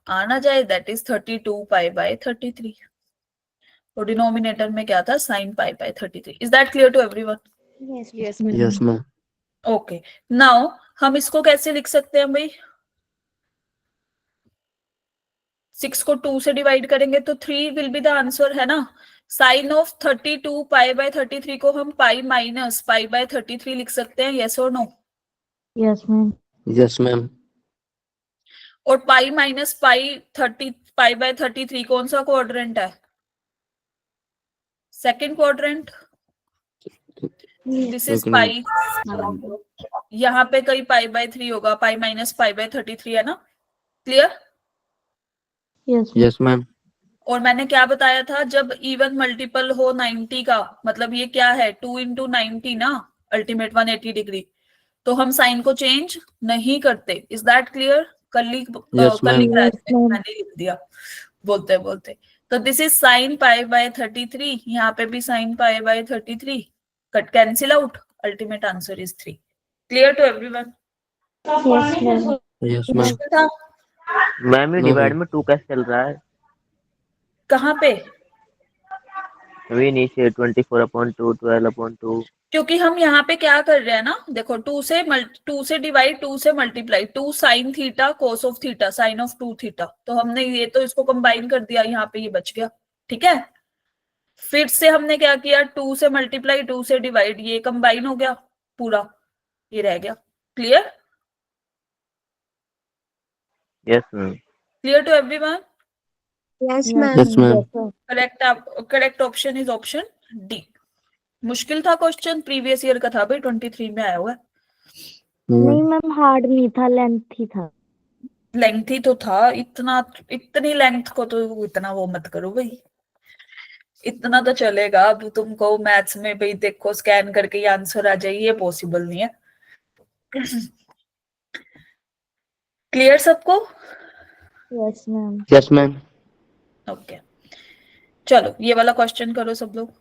आना जाए, दैट इज 32 पाई बाय 33। तो डिनोमिनेटर में क्या था, sin pi by 33। Is that clear to everyone? Yes, Yes, ma'am. Yes, ma'am. Okay, now हम इसको कैसे लिख सकते हैं भाई, 6 को 2 से डिवाइड करेंगे तो 3 विल बी द आंसर, है ना। साइन ऑफ 32 पाई बाय 33 को हम पाई माइनस पाई बाय 33 लिख सकते हैं, यस और no. Yes, ma'am. Yes, ma'am. और pi minus pi 30 pi by 33 कौन सा क्वाड्रेंट है, second quadrant. This is Second. पाई, यहाँ पे कहीं पाई बाय 3 होगा, पाई माइनस पाई बाय 33 है ना, clear. Yes, ma'am. Yes, ma'am. और मैंने क्या बताया था, जब इवन मल्टीपल हो 90 का, मतलब ये क्या है, 2 into 90 ना, अल्टीमेट 180 डिग्री, तो हम साइन को चेंज नहीं करते। Is that clear. Yes, ma'am. Yes, ma'am. मैंने लिख दिया बोलते बोलते। तो this is sine pi by 33, यहाँ पे भी sine pi by 33, cut cancel out, ultimate answer is 3। Clear to everyone. Yes, ma'am. Yes, ma'am. मुश्किल था मैम ये No, डिवाइड ma'am. में 2 कैसे चल रहा है, कहाँ पे, अभी नीचे 24/2 12/2। क्योंकि हम यहाँ पे क्या कर रहे हैं ना, देखो 2 से डिवाइड 2 से multiply, 2 sine theta cos of theta sine of 2 theta, तो हमने ये तो इसको कंबाइन कर दिया, यहाँ पे ये बच गया, ठीक है। फिर से हमने क्या किया, 2 से मल्टीप्लाई 2 से डिवाइड, ये कंबाइन हो गया पूरा, ये रह गया। Clear, yes ma'am. Clear to everyone. Yes, Yes, ma'am. Yes, ma'am. Yes, sir. Correct option is option D. मुश्किल था क्वेश्चन, प्रीवियस ईयर का था भाई, 23 में आया हुआ है। No, नहीं ma'am. मैम, हार्ड नहीं था, लेंथ ही था। लेंथ ही तो था, इतनी लेंथ को तो इतना वो मत करो भाई, इतना तो चलेगा। अब तुमको मैथ्स में भाई देखो स्कैन करके ये आंसर आ जाए, ये पॉसिबल नहीं है। क्लियर सबको। Yes, ma'am. Yes, ma'am. Okay, चलो ये वाला क्वेश्चन करो सब लोग।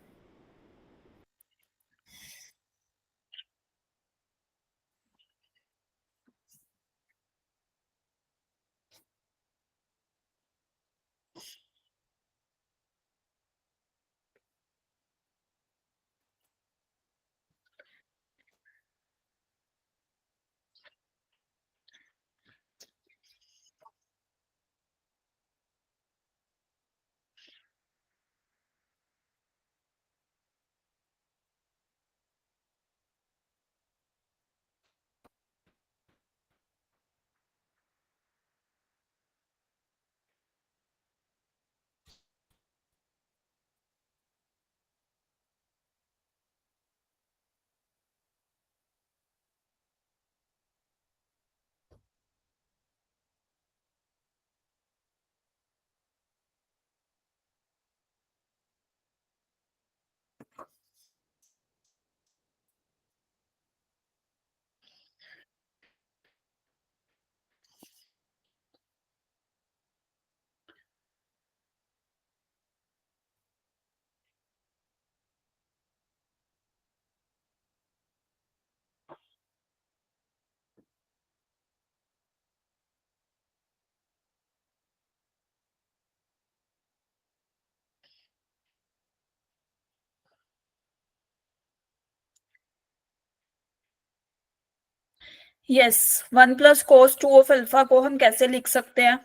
Yes, 1 plus cos 2 of alpha को हम कैसे लिख सकते हैं,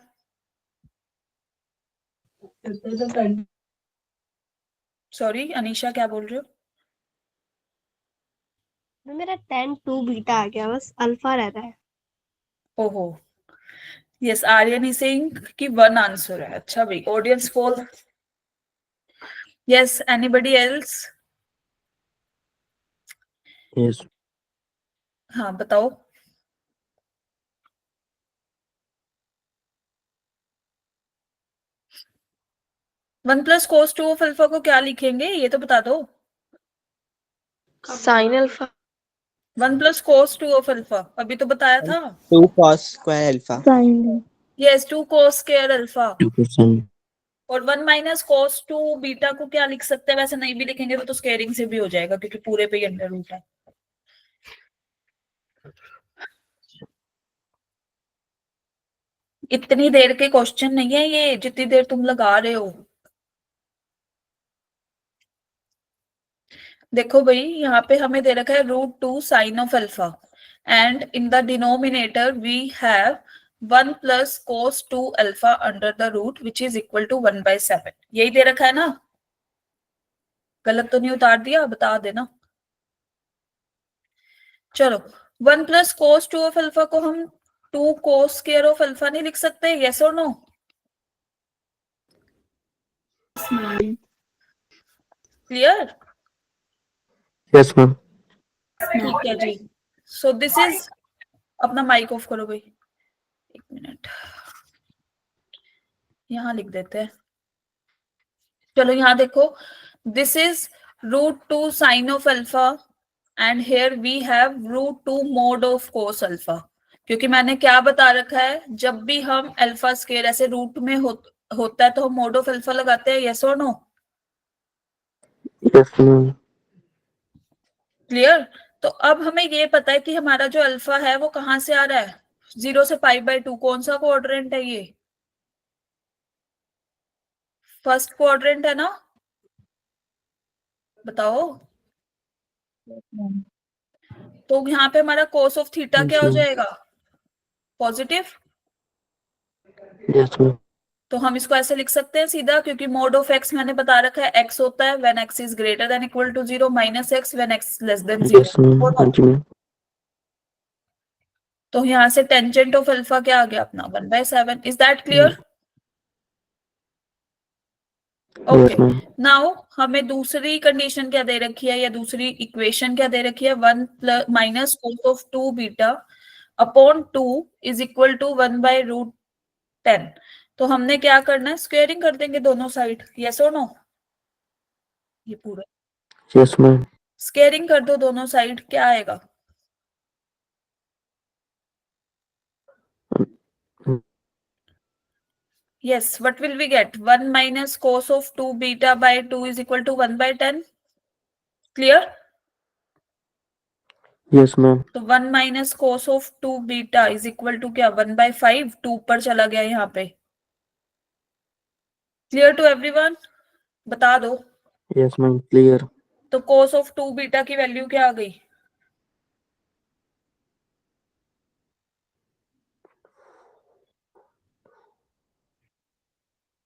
सॉरी अनीशा, क्या बोल रहे हो? मेरा 10 2 बीटा आ गया, बस अल्फा रहता है। ओहो, यस, आर्यन इज सेइंग कि वन आंसर है। अच्छा भाई, audience poll. Yes, anybody else? Yes. हाँ बताओ। One plus cos two of alpha को क्या लिखेंगे, ये तो बता दो। Sine alpha. One plus cos two of alpha, अभी तो बताया था। 2 cos square alpha. Sin. Yes, two cos square alpha. 2%. और one minus cos two beta को क्या लिख सकते हैं? वैसे नहीं भी लिखेंगे तो स्केयरिंग से भी हो जाएगा, क्योंकि पूरे पे ही अंडर रूट है। इतनी देर के क्वेश्चन नहीं है ये, जितनी देर तुम लगा रहे हो। देखो भाई, यहाँ पे हमें दे रखा है √2 sine of alpha, and in the denominator we have 1 plus cos two alpha under the root which is equal to 1/7। यही दे रखा है ना? गलत तो नहीं उतार दिया? बता देना। चलो, 1 plus cos two of alpha को हम 2 कोस स्क्वायर ऑफ अल्फा नहीं लिख सकते? यस और नो? क्लियर? Yes, ma'am. ठीक है जी। सो दिस इज, अपना माइक ऑफ करो भाई, 1 मिनट, यहां लिख देते हैं। चलो यहाँ देखो, this is √2 sine of alpha and here we have √2 mod of cos alpha. क्योंकि मैंने क्या बता रखा है, जब भी हम अल्फा स्क्वायर ऐसे रूट में होता है तो हम मोड ऑफ अल्फा लगाते हैं। यस और नो? Yes, ma'am. क्लियर? तो अब हमें ये पता है कि हमारा जो अल्फा है वो कहाँ से आ रहा है, 0 से π/2। कौन सा क्वाड्रेंट है ये? फर्स्ट क्वाड्रेंट है ना? बताओ। तो यहाँ पे हमारा कोस ऑफ थीटा Yes, क्या हो ma'am. जाएगा? पॉजिटिव। Yes, ma'am. तो हम इसको ऐसे लिख सकते हैं सीधा, क्योंकि मोड ऑफ एक्स मैंने बता रखा है एक्स होता है when x is greater than equal to 0, minus x when x less than 0। Yes, ma'am. हाँ जी, ma'am. तो यहाँ से टेंजेंट ऑफ अल्फा क्या आ गया अपना? 1/7। Is that clear? Okay, Yes, ma'am. Now हमें दूसरी कंडीशन क्या दे रखी है, या दूसरी इक्वेशन क्या दे रखी है? 1 plus minus cos of 2 beta upon 2 is equal to 1/√10। तो हमने क्या करना है, स्क्वेयरिंग कर देंगे दोनों साइड। यस और नो? ये पूरा Yes, ma'am. स्क्वेयरिंग कर दो दोनों साइड, क्या आएगा? Yes, what will we get? 1 minus cos of 2 beta by 2 is equal to 1/10. Clear? Yes, ma'am. तो 1 minus cos of 2 beta is equal to क्या? 1/5। 2 ऊपर चला गया यहाँ पे। Clear to everyone? बता दो। Yes, ma'am. Clear. तो cos of 2 beta की वैल्यू क्या आ गई?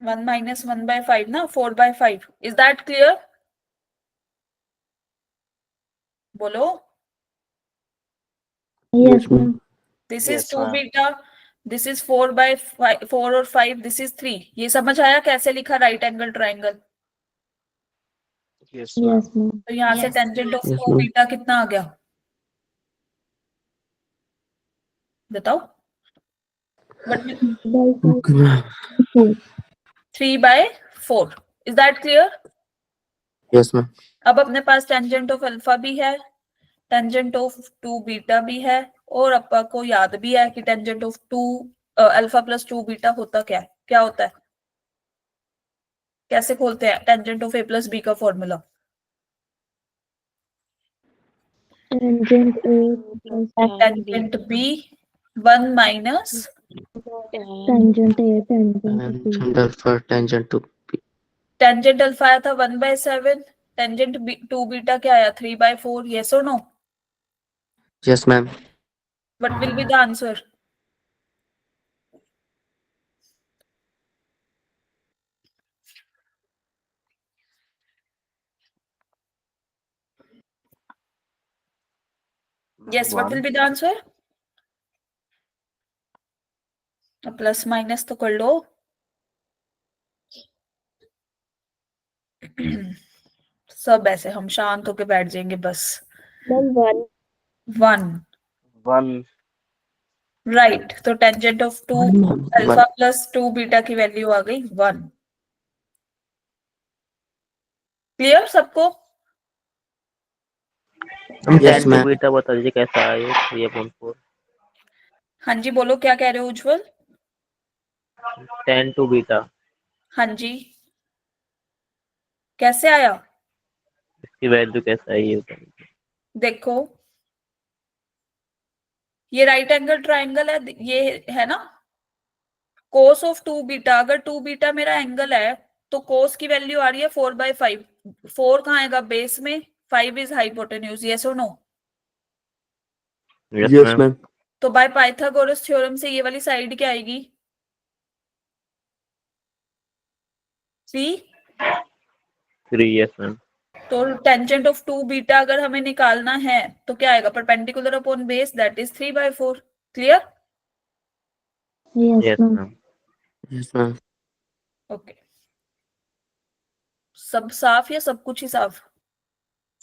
वन माइनस 1/5 ना, 4/5। Is that clear? बोलो। Yes, ma'am. This Yes, is 2 ma'am. Beta, this is 4/5, 4 और 5, दिस इज 3। ये समझ आया कैसे लिखा right angle triangle? Yes, ma'am. Yes, ma'am. तो यहाँ से Yes. Tangent of Yes, 2 ma'am. Beta कितना आ गया? बताओ। But Okay, ma'am. 3/4। Is that clear? Yes, ma'am. अब अपने पास टेंजेंट ऑफ अल्फा भी है, टेंजेंट ऑफ 2 बीटा भी है, और अपा को याद भी है कि tangent of 2 alpha plus 2 beta होता क्या है? क्या होता है? कैसे खोलते हैं tangent of a plus B का formula? Tangent A plus tangent B 1 minus tangent A, tangent B. Tangent alpha, tangent to B. Tangent alpha आया था 1/7, टेंजेंट 2 बीटा क्या आया? 3/4। यस और no? Yes, ma'am. What will be the answer? Yes, what will be the answer? Plus minus तो कर लो। सब ऐसे हम शांत होके बैठ जाएंगे बस। Ma'am, 1. 1 1 राइट। तो tangent of 2 1 ma'am alpha 1 plus 2 beta की वैल्यू आ गई 1। क्लियर सबको? हम Yes, 10 टू ma'am. बीटा बता दीजिए कैसा है ये 3/4। हाँ जी बोलो, क्या कह रहे हो उज्जवल? 10 टू बीटा हाँ जी, कैसे आया? इसकी वैल्यू कैसा है ये बता दीजिए। देखो ये राइट एंगल ट्राइंगल है, ये है ना कोस ऑफ 2 बीटा। अगर 2 बीटा मेरा एंगल है तो कोस की वैल्यू आ रही है 4/5। 4 कहाँ आएगा बेस में, 5 इज हाइपोटेन्यूज। यस और no? Yes Yes, ma'am. ma'am. तो बाय पाइथागोरस थ्योरम से ये वाली साइड क्या आएगी? 3। 3 यस मैम। तो टेंजेंट ऑफ 2 बीटा अगर हमें निकालना है तो क्या आएगा? Perpendicular upon base, that is 3/4। Clear? Yes, yes ma'am. Ma'am. Yes, ma'am. Okay, सब साफ या सब कुछ ही साफ?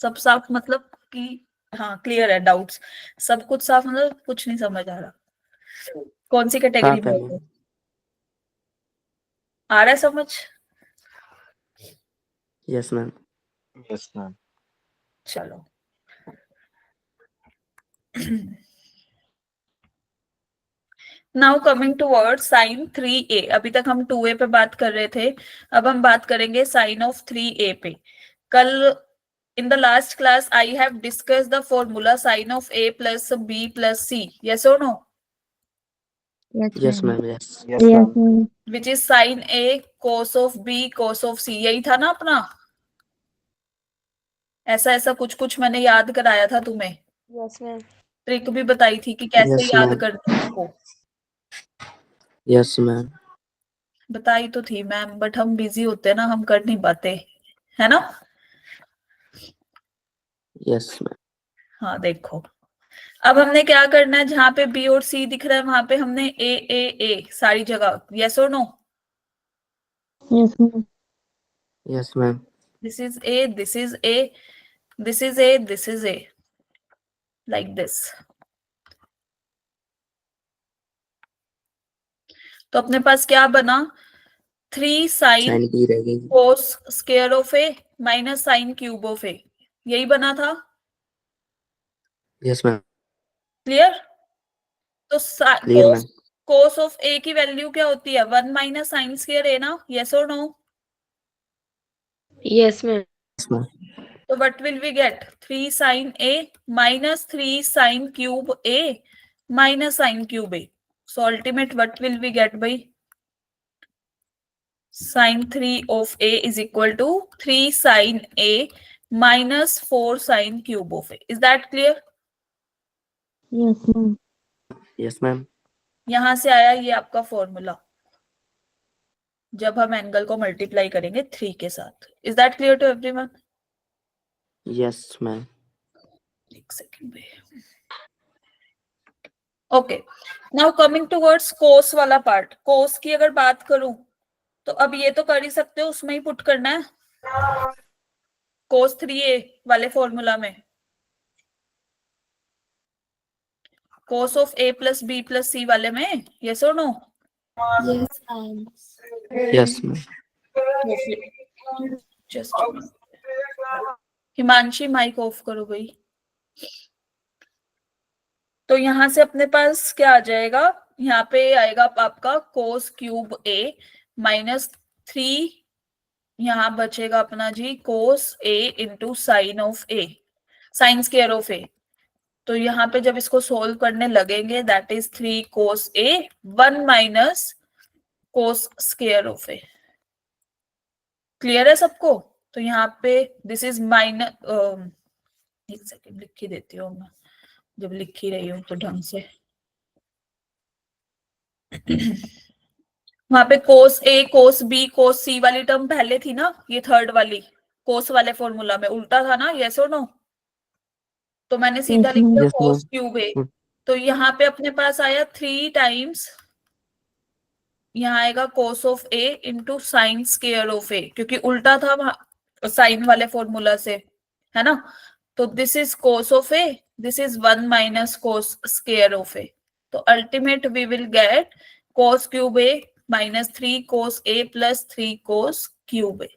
सब साफ मतलब कि हाँ क्लियर है, डाउट्स? सब कुछ साफ मतलब कुछ नहीं समझ आ रहा? कौन सी कैटेगरी साफ में है हो? मैम। आ रहा है समझ? Yes, ma'am. Yes ma'am. चलो now coming toward sine 3a। अभी तक हम 2a पे बात कर रहे थे, अब हम बात करेंगे साइन ऑफ 3a पे। कल in the last class I have discuss the formula sine of a plus b plus c। Yes और no? Yes, Yes, ma'am. ma'am. Yes. Yes Yes, ma'am. ma'am. Which is sine a cos of b cos of c। यही था ना अपना? ऐसा ऐसा कुछ कुछ मैंने याद कराया था तुम्हें, यस मैम। ट्रिक भी बताई थी कि कैसे Yes, याद ma'am. करना है उसको। Yes, ma'am. बताई तो थी मैम, बट हम बिजी होते हैं ना, हम कर नहीं पाते, है ना? Yes, ma'am. हाँ देखो, अब हमने क्या करना है, जहां पे बी और सी दिख रहा है वहां पे हमने ए सारी जगह। यस और no? Yes, ma'am. Yes, ma'am. This is a, this is a, this is a, this is a, like this. तो अपने पास क्या बना? 3 साइन Sign B रह गई। Cos square of A minus sine cube of A, यही बना था। Yes, ma'am. क्लियर? तो Clear, cos ma'am. Cos of A की वैल्यू क्या होती है? 1 माइनस साइन स्क्वायर ए ना? यस और no? Yes ma'am. Yes, ma'am. तो what will we get? 3 sine A minus 3 sine cube A minus sine cube A. So ultimate what will we get भाई? Sine 3 of A is equal to 3 sine A minus 4 sine cube of A. Is that clear? Yes, ma'am. Yes, ma'am. यहां से आया ये आपका formula जब हम angle को multiply करेंगे 3 के साथ। Is that clear to everyone? Yes, ma'am. एक सेकंड में। Okay, now coming towards cos वाला पार्ट। कोस की अगर बात करूं तो अब ये तो कर ही सकते हो, उसमें ही पुट करना है कोस 3a वाले फॉर्मूला में। Cos of a plus b plus c वाले में। यस और no? Yes, ma'am. Yes, ma'am. Just Himanshi mike off करो भाई। तो यहां से अपने पास क्या आ जाएगा? यहाँ पे आएगा आपका कोस क्यूब a माइनस 3, यहाँ बचेगा अपना जी cos a into sine of a, sign square of a। तो यहाँ पे जब इसको सोल्व करने लगेंगे that is 3 cos a 1 minus cos square of a। Clear है सबको? तो यहाँ पे दिस इज माइनस, एक सेकेंड लिख ही देती हूँ मैं, जब लिख ही रही हूँ तो ढंग से। वहां पे कोस ए कोस बी कोस सी वाली टर्म पहले थी ना, ये थर्ड वाली कोस वाले फॉर्मूला में उल्टा था ना? यस और नो? तो मैंने सीधा लिख दिया Yes, ma'am. cos क्यूब ए। तो यहाँ पे अपने पास आया 3 टाइम्स, यहाँ आएगा cos of A into sine square of A, क्योंकि उल्टा था साइन वाले फॉर्मूला से, है ना। तो this is cos of A, this is 1 minus cos square of ए। तो ultimate we will get cos cube A minus 3 cos A plus 3 cos cube A.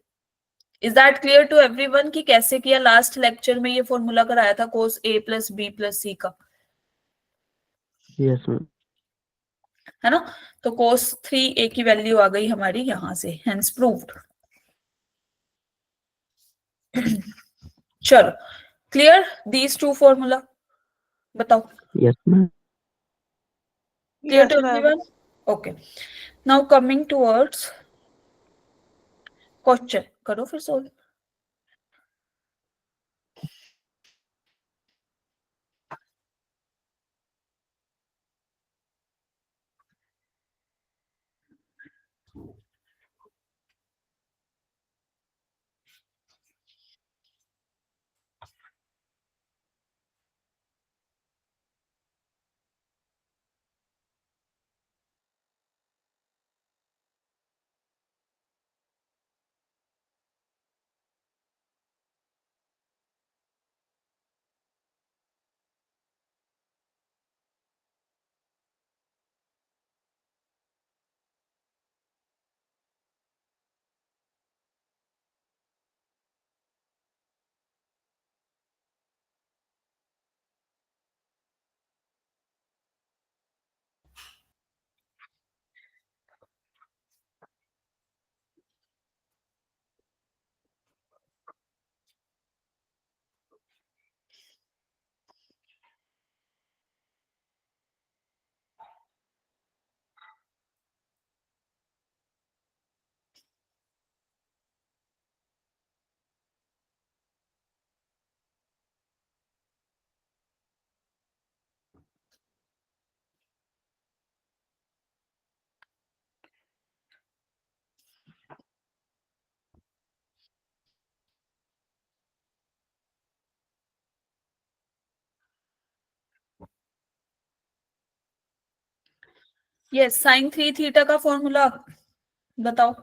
Is that clear to everyone कि कैसे किया? Last lecture में ये formula कराया था cos A plus B plus सी का, Yes, ma'am. है ना। तो cos 3 ए की वैल्यू आ गई हमारी यहां से, हेंस प्रूव्ड। चलो, क्लियर दीज टू फॉर्मूला? बताओ, Yes, ma'am. Clear to everyone? Okay, now coming towards question, करो फिर सोल्व। यस, साइन 3 थीटा का फॉर्मूला बताओ।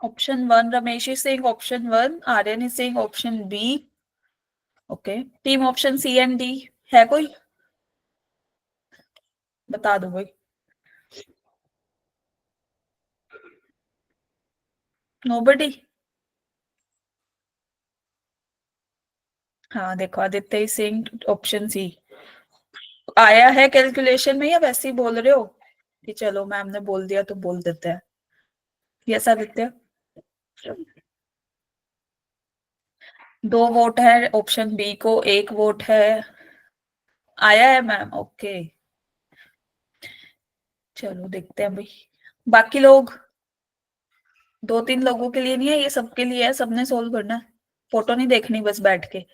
Option 1 Ramesh is saying option 1, Aryan is saying option B. Okay, team option C and D है कोई? बता दो भाई। नोबडी? हाँ देखो, Aditya is saying option C. आया है कैलकुलेशन में या वैसे ही बोल रहे हो कि चलो मैम ने बोल दिया तो बोल देते हैं? यस आदित्य, 2 वोट है ऑप्शन बी को, 1 वोट है। आया है मैम, ओके। चलो देखते हैं भाई, बाकी लोग 2-3 लोगों के लिए नहीं है, ये सबके लिए है, सबने सोल्व करना है, फोटो नहीं देखनी बस बैठ के।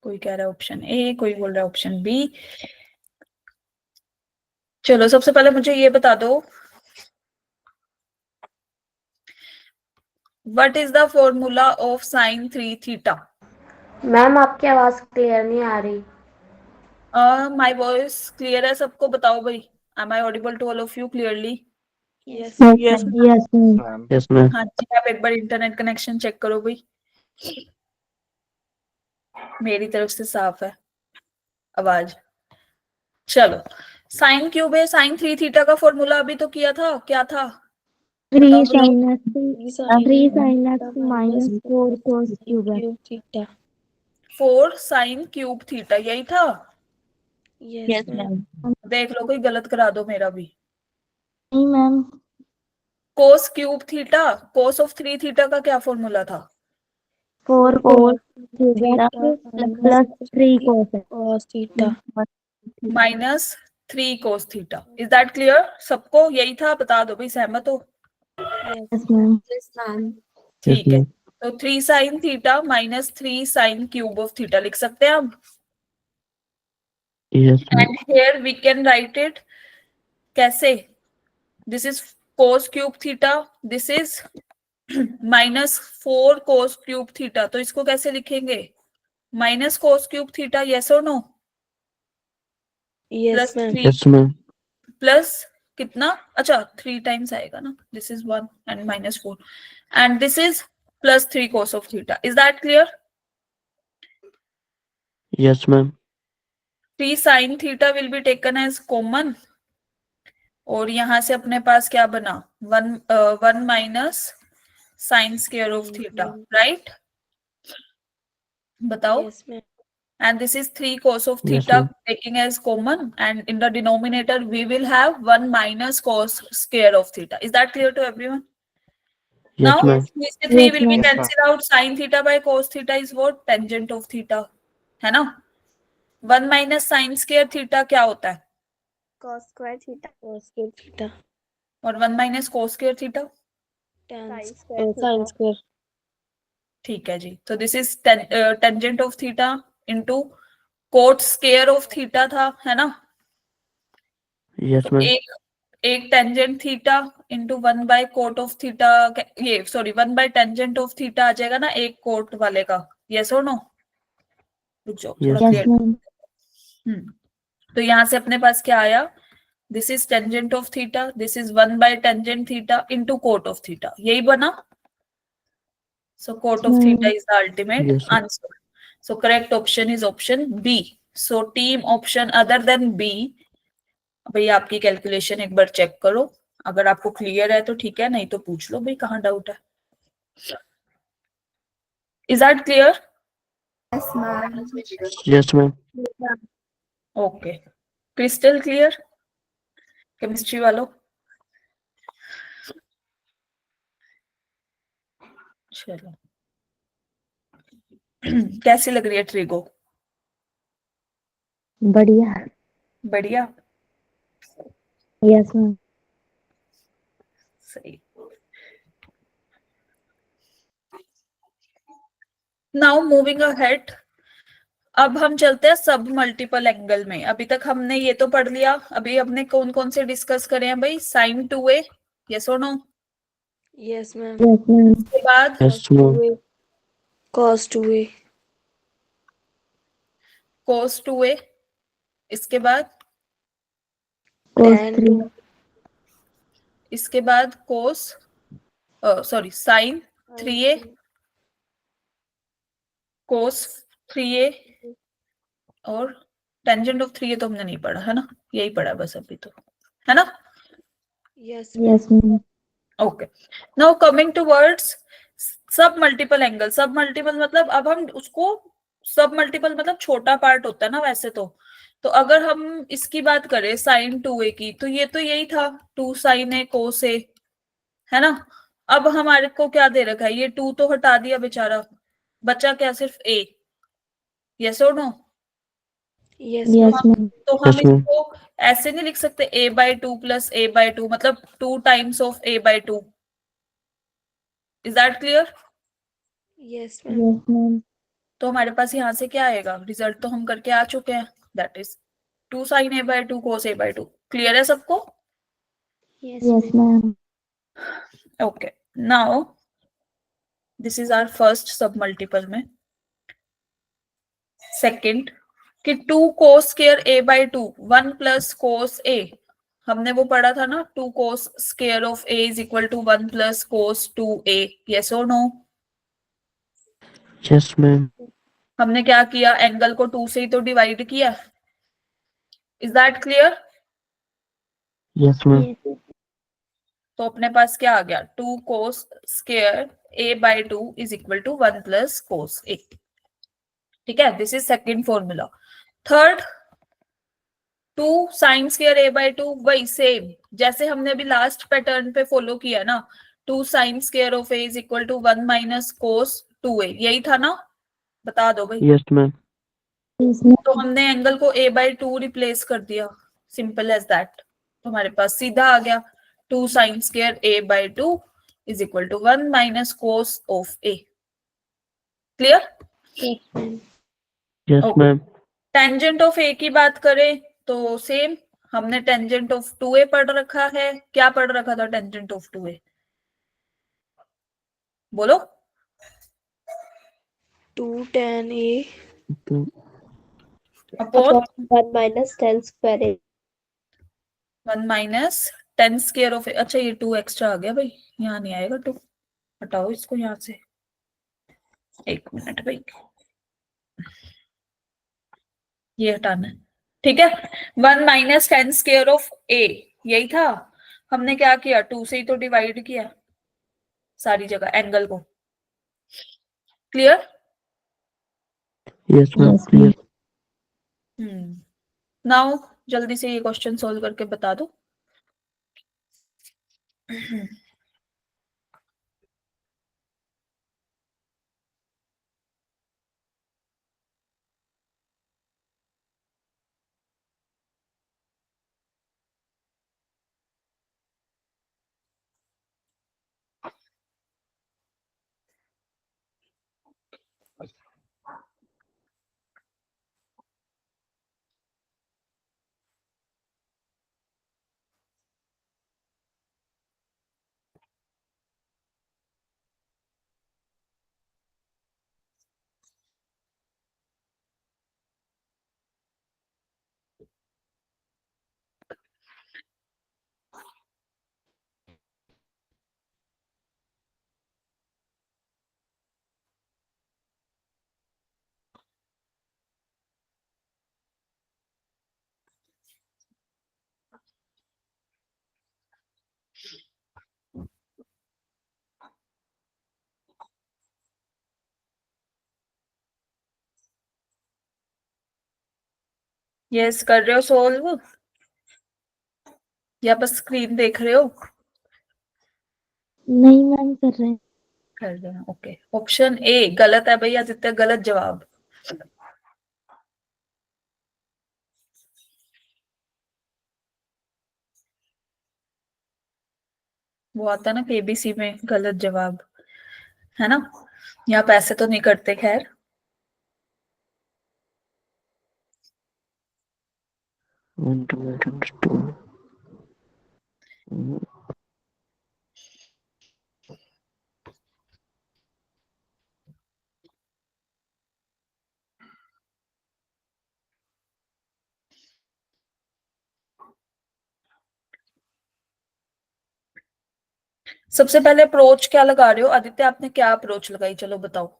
कोई कह रहा है ऑप्शन ए, कोई बोल रहा है ऑप्शन बी। चलो सबसे पहले मुझे ये बता दो, what is the formula of sine 3 theta? Ma'am आपकी आवाज क्लियर नहीं आ रही। माय वॉइस क्लियर है सबको? बताओ भाई, am I audible to all of you clearly? Yes Yes, ma'am. Ma'am Yes, ma'am. हाँ जी, आप एक बार इंटरनेट कनेक्शन चेक करो भाई। मेरी तरफ से साफ है आवाज। चलो, साइन क्यूब है, साइन 3 थीटा का फॉर्मूला अभी तो किया था, क्या था? 3 बताओ sin भाई। x, 3 sin x minus 4 cos cube x. Theta. 4 sine cube theta, यही था? Yes, ma'am. देख लो कोई गलत करा दो मेरा भी। नहीं ma'am, cos cube theta, cos of 3 theta का क्या फॉर्मूला था? 4 cos cube x plus 3 cos x. cos theta. Minus 3 cos theta. Is that clear सबको? यही था, बता दो भाई, सहमत हो? Yes, ma'am. ठीक Yes, है, ma'am. तो 3 sine theta minus 3 sine cube of theta लिख सकते हैं हम। Yes, ma'am. And here we can write it कैसे? This is cos cube theta, this is -4 cos cube theta, तो इसको कैसे लिखेंगे? Minus cos cube theta, yes और no? Yes plus ma'am. 3 Yes, ma'am. Plus कितना, अच्छा 3 टाइम्स आएगा ना, this is 1 and -4 and this is +3 cos of theta. Is that clear? Yes, ma'am. 3 sin theta will be taken as common, और यहां से अपने पास क्या बना, 1 minus sine square of theta, right? बताओ. Yes ma'am. And this is 3 cos of Yes, theta ma'am. taking as common, and in the denominator we will have 1 minus cos square of theta. Is that clear to everyone? Yes, Now ma'am. 3 Yes, will be ma'am. cancelled out. Sin theta by cos theta is what? Tangent of theta, है ना? 1 minus sin square theta क्या होता है? cos square theta. cos square theta. और 1 minus cos square theta? sin square. ठीक है जी. तो this is tangent of theta into cot square of theta था, है ना? Yes, ma'am. एक tangent theta into 1 by cot of theta, ये sorry 1 by tangent of theta आ जाएगा ना एक कोट वाले का, यस और नो? रुक जाओ थोड़ा Yes, Yes, क्लियर. ma'am. तो यहाँ से अपने पास क्या आया, this is tangent of theta, this is 1 by tangent theta into cot of theta, यही बना. So cot of theta is the ultimate Yes, sir. Answer. So correct option is option B. So team option other than B. भाई आपकी calculation एक बार check करो, अगर आपको clear है तो ठीक है, नहीं तो पूछ लो भाई कहाँ डाउट है. Is that clear? Yes, ma'am. Yes, ma'am. Okay, crystal clear chemistry वालों? चलो कैसी लग रही है ट्रिगो? बढ़िया. बढ़िया. Yes, ma'am. सही. नाउ मूविंग अहेड, अब हम चलते हैं सब मल्टीपल एंगल में. अभी तक हमने ये तो पढ़ लिया, अभी हमने कौन कौन से डिस्कस करे हैं भाई? sin 2a, यस और no? Yes ma'am. Yes, ma'am. उसके बाद Yes, ma'am. cos 2a. cos 2a, इसके बाद Cos Tan. 3. इसके बाद cos sorry sin 3a, cos 3a, और टेंजेंट ऑफ 3a तो हमने नहीं पढ़ा है ना, यही पढ़ा बस अभी तो, है ना? Yes Yes, ma'am. Okay. Now coming towards सब मल्टीपल एंगल. सब मल्टीपल मतलब अब हम उसको, सब मल्टीपल मतलब छोटा पार्ट होता है ना वैसे तो अगर हम इसकी बात करें sin 2a की, तो ये तो यही था 2 sin a cos a, है ना? अब हमारे को क्या दे रखा है, ये 2 तो हटा दिया बेचारा, बचा क्या, सिर्फ a, यस और नो? Yes Yes, ma'am. तो हम Yes, ma'am. इसको ऐसे नहीं लिख सकते a/2 प्लस a/2, मतलब 2 times of a/2. Is that clear? Yes ma'am. Yes, ma'am. तो हमारे पास यहाँ से क्या आएगा, रिजल्ट तो हम करके आ चुके हैं, that is 2 sin a/2 cos a/2. Clear है सबको? Yes, ma'am. Okay. Now this is our first sub multiple में. सेकंड कि 2 cos square a/2, 1 plus cos a, हमने वो पढ़ा था ना, 2 cos square of a is equal to 1 plus cos 2a, yes और नो? Yes, ma'am. हमने क्या किया, एंगल को 2 से ही तो डिवाइड किया. Is that clear? Yes, ma'am. तो अपने पास क्या आ गया, 2 cos square a/2 is equal to 1 plus cos a. ठीक है, this is second formula. Third 2 sin square a/2, वही सेम जैसे हमने अभी लास्ट पैटर्न पे फॉलो किया ना, 2 sin square of a is equal to 1 minus cos 2a, यही था ना? बता दो भाई. Yes, ma'am. Yes, ma'am. तो हमने एंगल को a/2 रिप्लेस कर दिया, सिंपल एज दैट. तो हमारे पास सीधा आ गया 2 sin square a/2 is equal to 1 minus cos of a. Clear? Yes, Okay. ma'am. Tangent of a की बात करें तो सेम, हमने टेंजेंट ऑफ 2a पढ़ रखा है, क्या पढ़ रखा था टेंजेंट ऑफ 2a? बोलो। 2 tan a तो upon upon 1 minus 10 square a. 1 minus 10 square of, अच्छा ये 2 एक्स्ट्रा आ गया भाई, यहाँ नहीं आएगा 2, हटाओ इसको यहाँ से, 1 मिनट भाई, ये हटाना है, ठीक है। 1 माइनस 10 स्क्वायर ऑफ a, यही था। हमने क्या किया, 2 से ही तो डिवाइड किया सारी जगह एंगल को। Clear? Yes ma'am, Yes, clear. Now जल्दी से ये क्वेश्चन सोल्व करके बता दो। यस, कर रहे हो सोल्व या बस स्क्रीन देख रहे हो? नहीं मैम कर रहे हैं। कर रहे हैं, ओके। ऑप्शन ए गलत है भैया, आदित्य, गलत जवाब। वो आता है ना केबीसी में गलत जवाब, है ना, यहाँ पैसे तो नहीं कटते खैर। सबसे पहले अप्रोच क्या लगा रहे हो आदित्य, आपने क्या अप्रोच लगाई, चलो बताओ।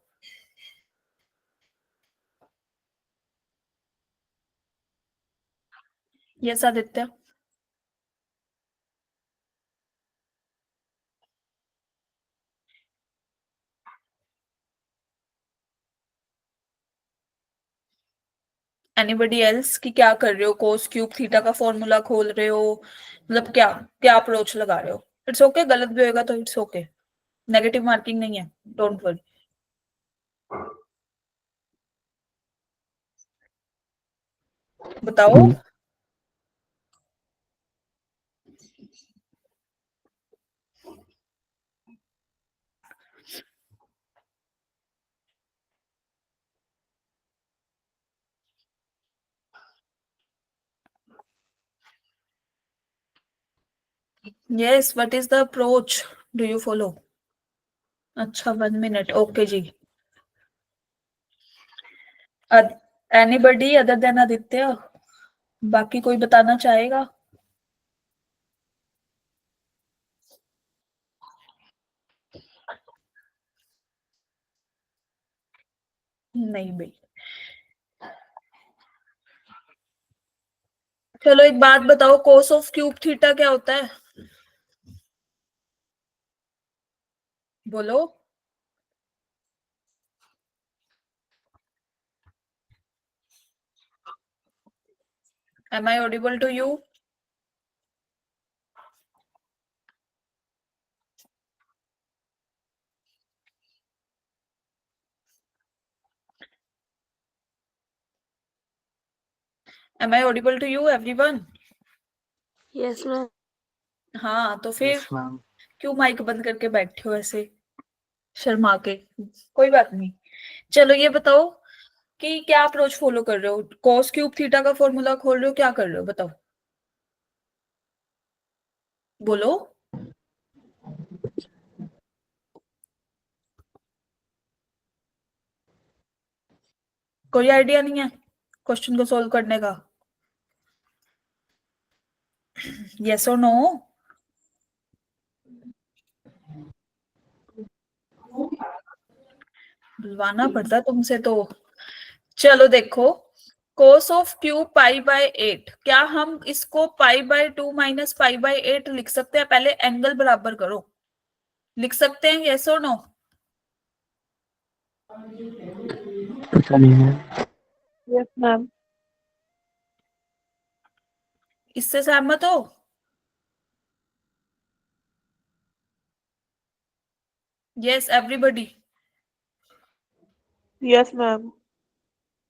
यस आदित्य। एनीबडी एल्स कि क्या कर रहे हो, कोस क्यूब थीटा का फॉर्मूला खोल रहे हो, मतलब क्या क्या अप्रोच लगा रहे हो? इट्स ओके, गलत भी होगा तो इट्स ओके, नेगेटिव मार्किंग नहीं है, डोंट वरी। बताओ। Yes, what is the approach do you follow? अच्छा 1 मिनट, ओके जी। एनीबडी अदर देन आदित्य, बाकी कोई बताना चाहेगा? नहीं भाई। चलो एक बात बताओ, कोस ऑफ क्यूब थीटा क्या होता है? बोलो। Am I audible to you? Am I audible to you everyone? Yes ma'am. हाँ तो फिर यस मैम। क्यों माइक बंद करके बैठे हो ऐसे शर्मा के? कोई बात नहीं। चलो ये बताओ कि क्या अप्रोच फॉलो कर रहे हो, कॉस क्यूब थीटा का फॉर्मूला खोल रहे हो, क्या कर रहे हो बताओ। बोलो। कोई आइडिया नहीं है क्वेश्चन को सोल्व करने का? यस और नो? बुलवाना पड़ता तुमसे तो। चलो देखो, cos of cube pi by 8, क्या हम इसको पाई बाय 2 माइनस पाई बाय 8 लिख सकते हैं? पहले एंगल बराबर करो। लिख सकते हैं यस और नो? पता नहीं है। Yes ma'am. इससे सहमत हो? Yes everybody? Yes ma'am.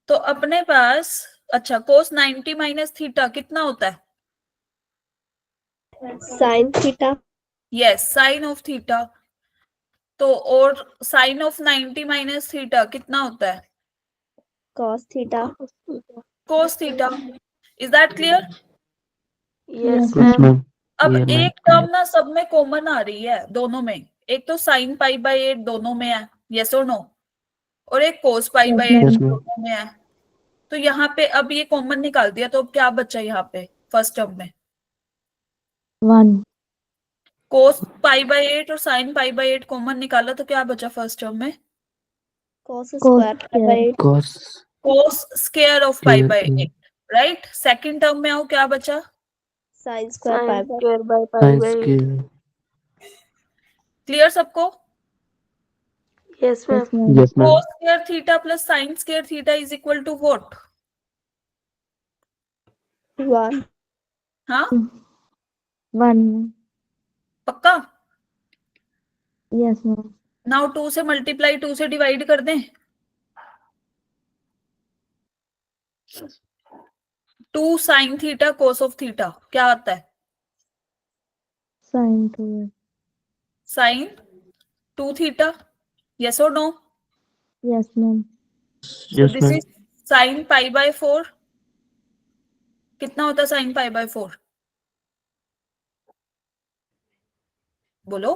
तो अपने पास, अच्छा, कोस 90 माइनस थीटा कितना होता है? Sine theta. Yes, sine of theta. तो और साइन ऑफ 90 माइनस थीटा कितना होता है? Cos theta. Cos theta. Is that clear? Yes yes ma'am. Ma'am. अब ये मैम एक टर्म ना सब में कॉमन आ रही है दोनों में। एक तो साइन पाई बाय 8 दोनों में है, यस और नो? और एक कोस पाई बाय 8 यस मैम। दोनों में है। तो यहाँ पे अब ये कॉमन निकाल दिया, तो अब क्या बचा यहाँ पे फर्स्ट टर्म में? 1 कोस पाई बाय 8 और साइन पाई बाय 8 कॉमन निकाला, तो क्या बचा फर्स्ट टर्म में? Cos cos square square by 8। Cos cos square of pi by square 8, right? Second term में आओ, क्या बचा? Sine square by sine square. Clear सबको? Yes ma'am. yes ma'am yes ma'am. Cos square theta plus sine square theta is equal to what? 1। हाँ 1 पक्का? yes ma'am now 2 से multiply 2 से divide कर दें। 2 sine theta cos of theta क्या आता है? sin 2 साइन 2 थीटा, यस और no? yes ma'am yes this ma'am. Is sine pi by 4। कितना होता है साइन पाई बाय 4? बोलो,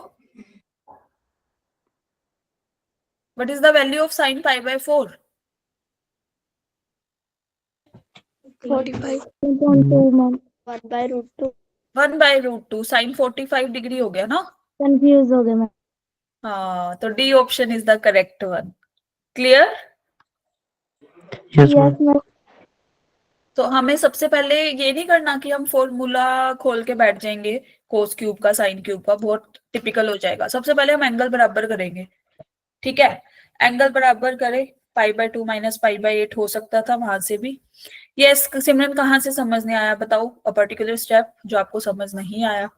what is the value of sine pi by 4? 45। 2.2 ma'am 1 by root 2। 1 by root 2, sine 45 degree हो गया ना? Confuse हो गए मैम हाँ, तो D option is the correct one. Clear? Yes yes ma'am. ma'am तो हमें सबसे पहले ये नहीं करना कि हम फॉर्मूला खोल के बैठ जाएंगे कोस क्यूब का साइन क्यूब का, बहुत टिपिकल हो जाएगा। सबसे पहले हम एंगल बराबर करेंगे, ठीक है? एंगल बराबर करें, पाई बाय 2 माइनस पाई बाय 8 हो सकता था वहां से भी। यस सिमरन, कहाँ से समझ नहीं आया बताओ? अ पर्टिकुलर स्टेप जो आपको समझ नहीं आया।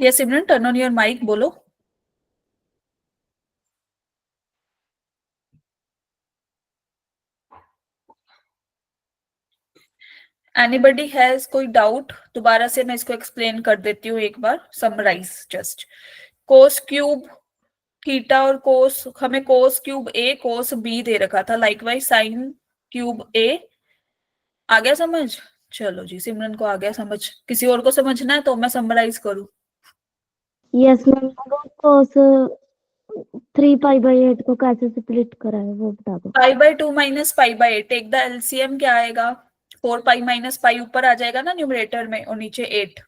Yes Simran, turn on your mic, बोलो। एनीबडी हैज कोई डाउट? दोबारा से मैं इसको एक्सप्लेन कर देती हूँ एक बार, summarise just. Cos cube theta और कोस, हमें कोस क्यूब ए कोस बी दे रखा था, लाइकवाइज साइन क्यूब ए। आ गया समझ? चलो जी, सिमरन को आ गया समझ। किसी और को समझना है तो मैं समराइज करूँ? yes ma'am cos 3 pi by 8 को कैसे स्प्लिट करा है वो बता दो pi by 2 minus pi by 8, take the LCM, क्या आएगा? 4 पाई माइनस पाई ऊपर आ जाएगा ना न्यूमरेटर में, और नीचे 8।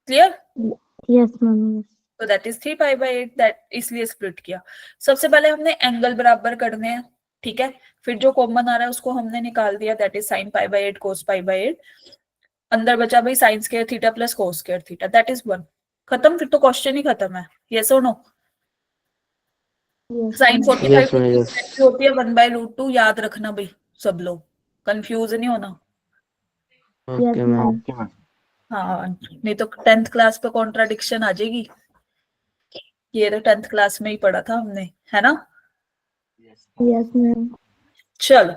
क्लियर? yes ma'am yes तो that is 3 pi by 8, that इसलिए स्प्लिट किया। सबसे पहले हमने एंगल बराबर करने हैं, ठीक है? फिर जो कॉमन आ रहा है उसको हमने निकाल दिया, that is sine pi by 8 cos pi by 8। अंदर बचा भाई sign square theta plus cos square theta, that is 1। खत्म, फिर तो क्वेश्चन ही खत्म है। यस और no? yes sine ma'am 45 yes ma'am. Yes होती है 1 बाय रूट 2, याद रखना भाई सब लोग, कंफ्यूज नहीं होना। yes okay ma'am. ma'am हाँ, नहीं तो 10th क्लास पे कॉन्ट्राडिक्शन आ जाएगी। ये तो 10th क्लास में ही पढ़ा था हमने, है ना? yes ma'am चलो,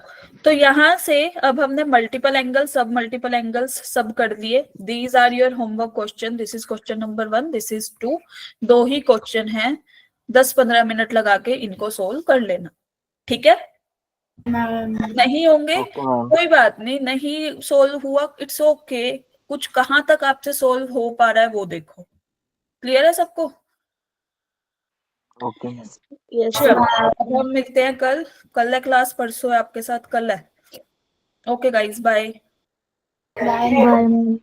तो यहां से अब हमने मल्टीपल एंगल, सब मल्टीपल एंगल्स सब कर दिए। These are your homework question, this is question number 1, this is 2। 2 ही क्वेश्चन हैं, 10-15 मिनट लगा के इनको सोल्व कर लेना, ठीक है? नहीं होंगे, ओके मैम। कोई बात नहीं, नहीं सोल्व हुआ, इट्स ओके। कुछ कहाँ तक आपसे सोल्व हो पा रहा है वो देखो। क्लियर है सबको? Okay ma'am. यस चलो अब हम मिलते हैं कल। कल है क्लास, परसों है आपके साथ, कल है। Okay guys, bye. Bye ma'am.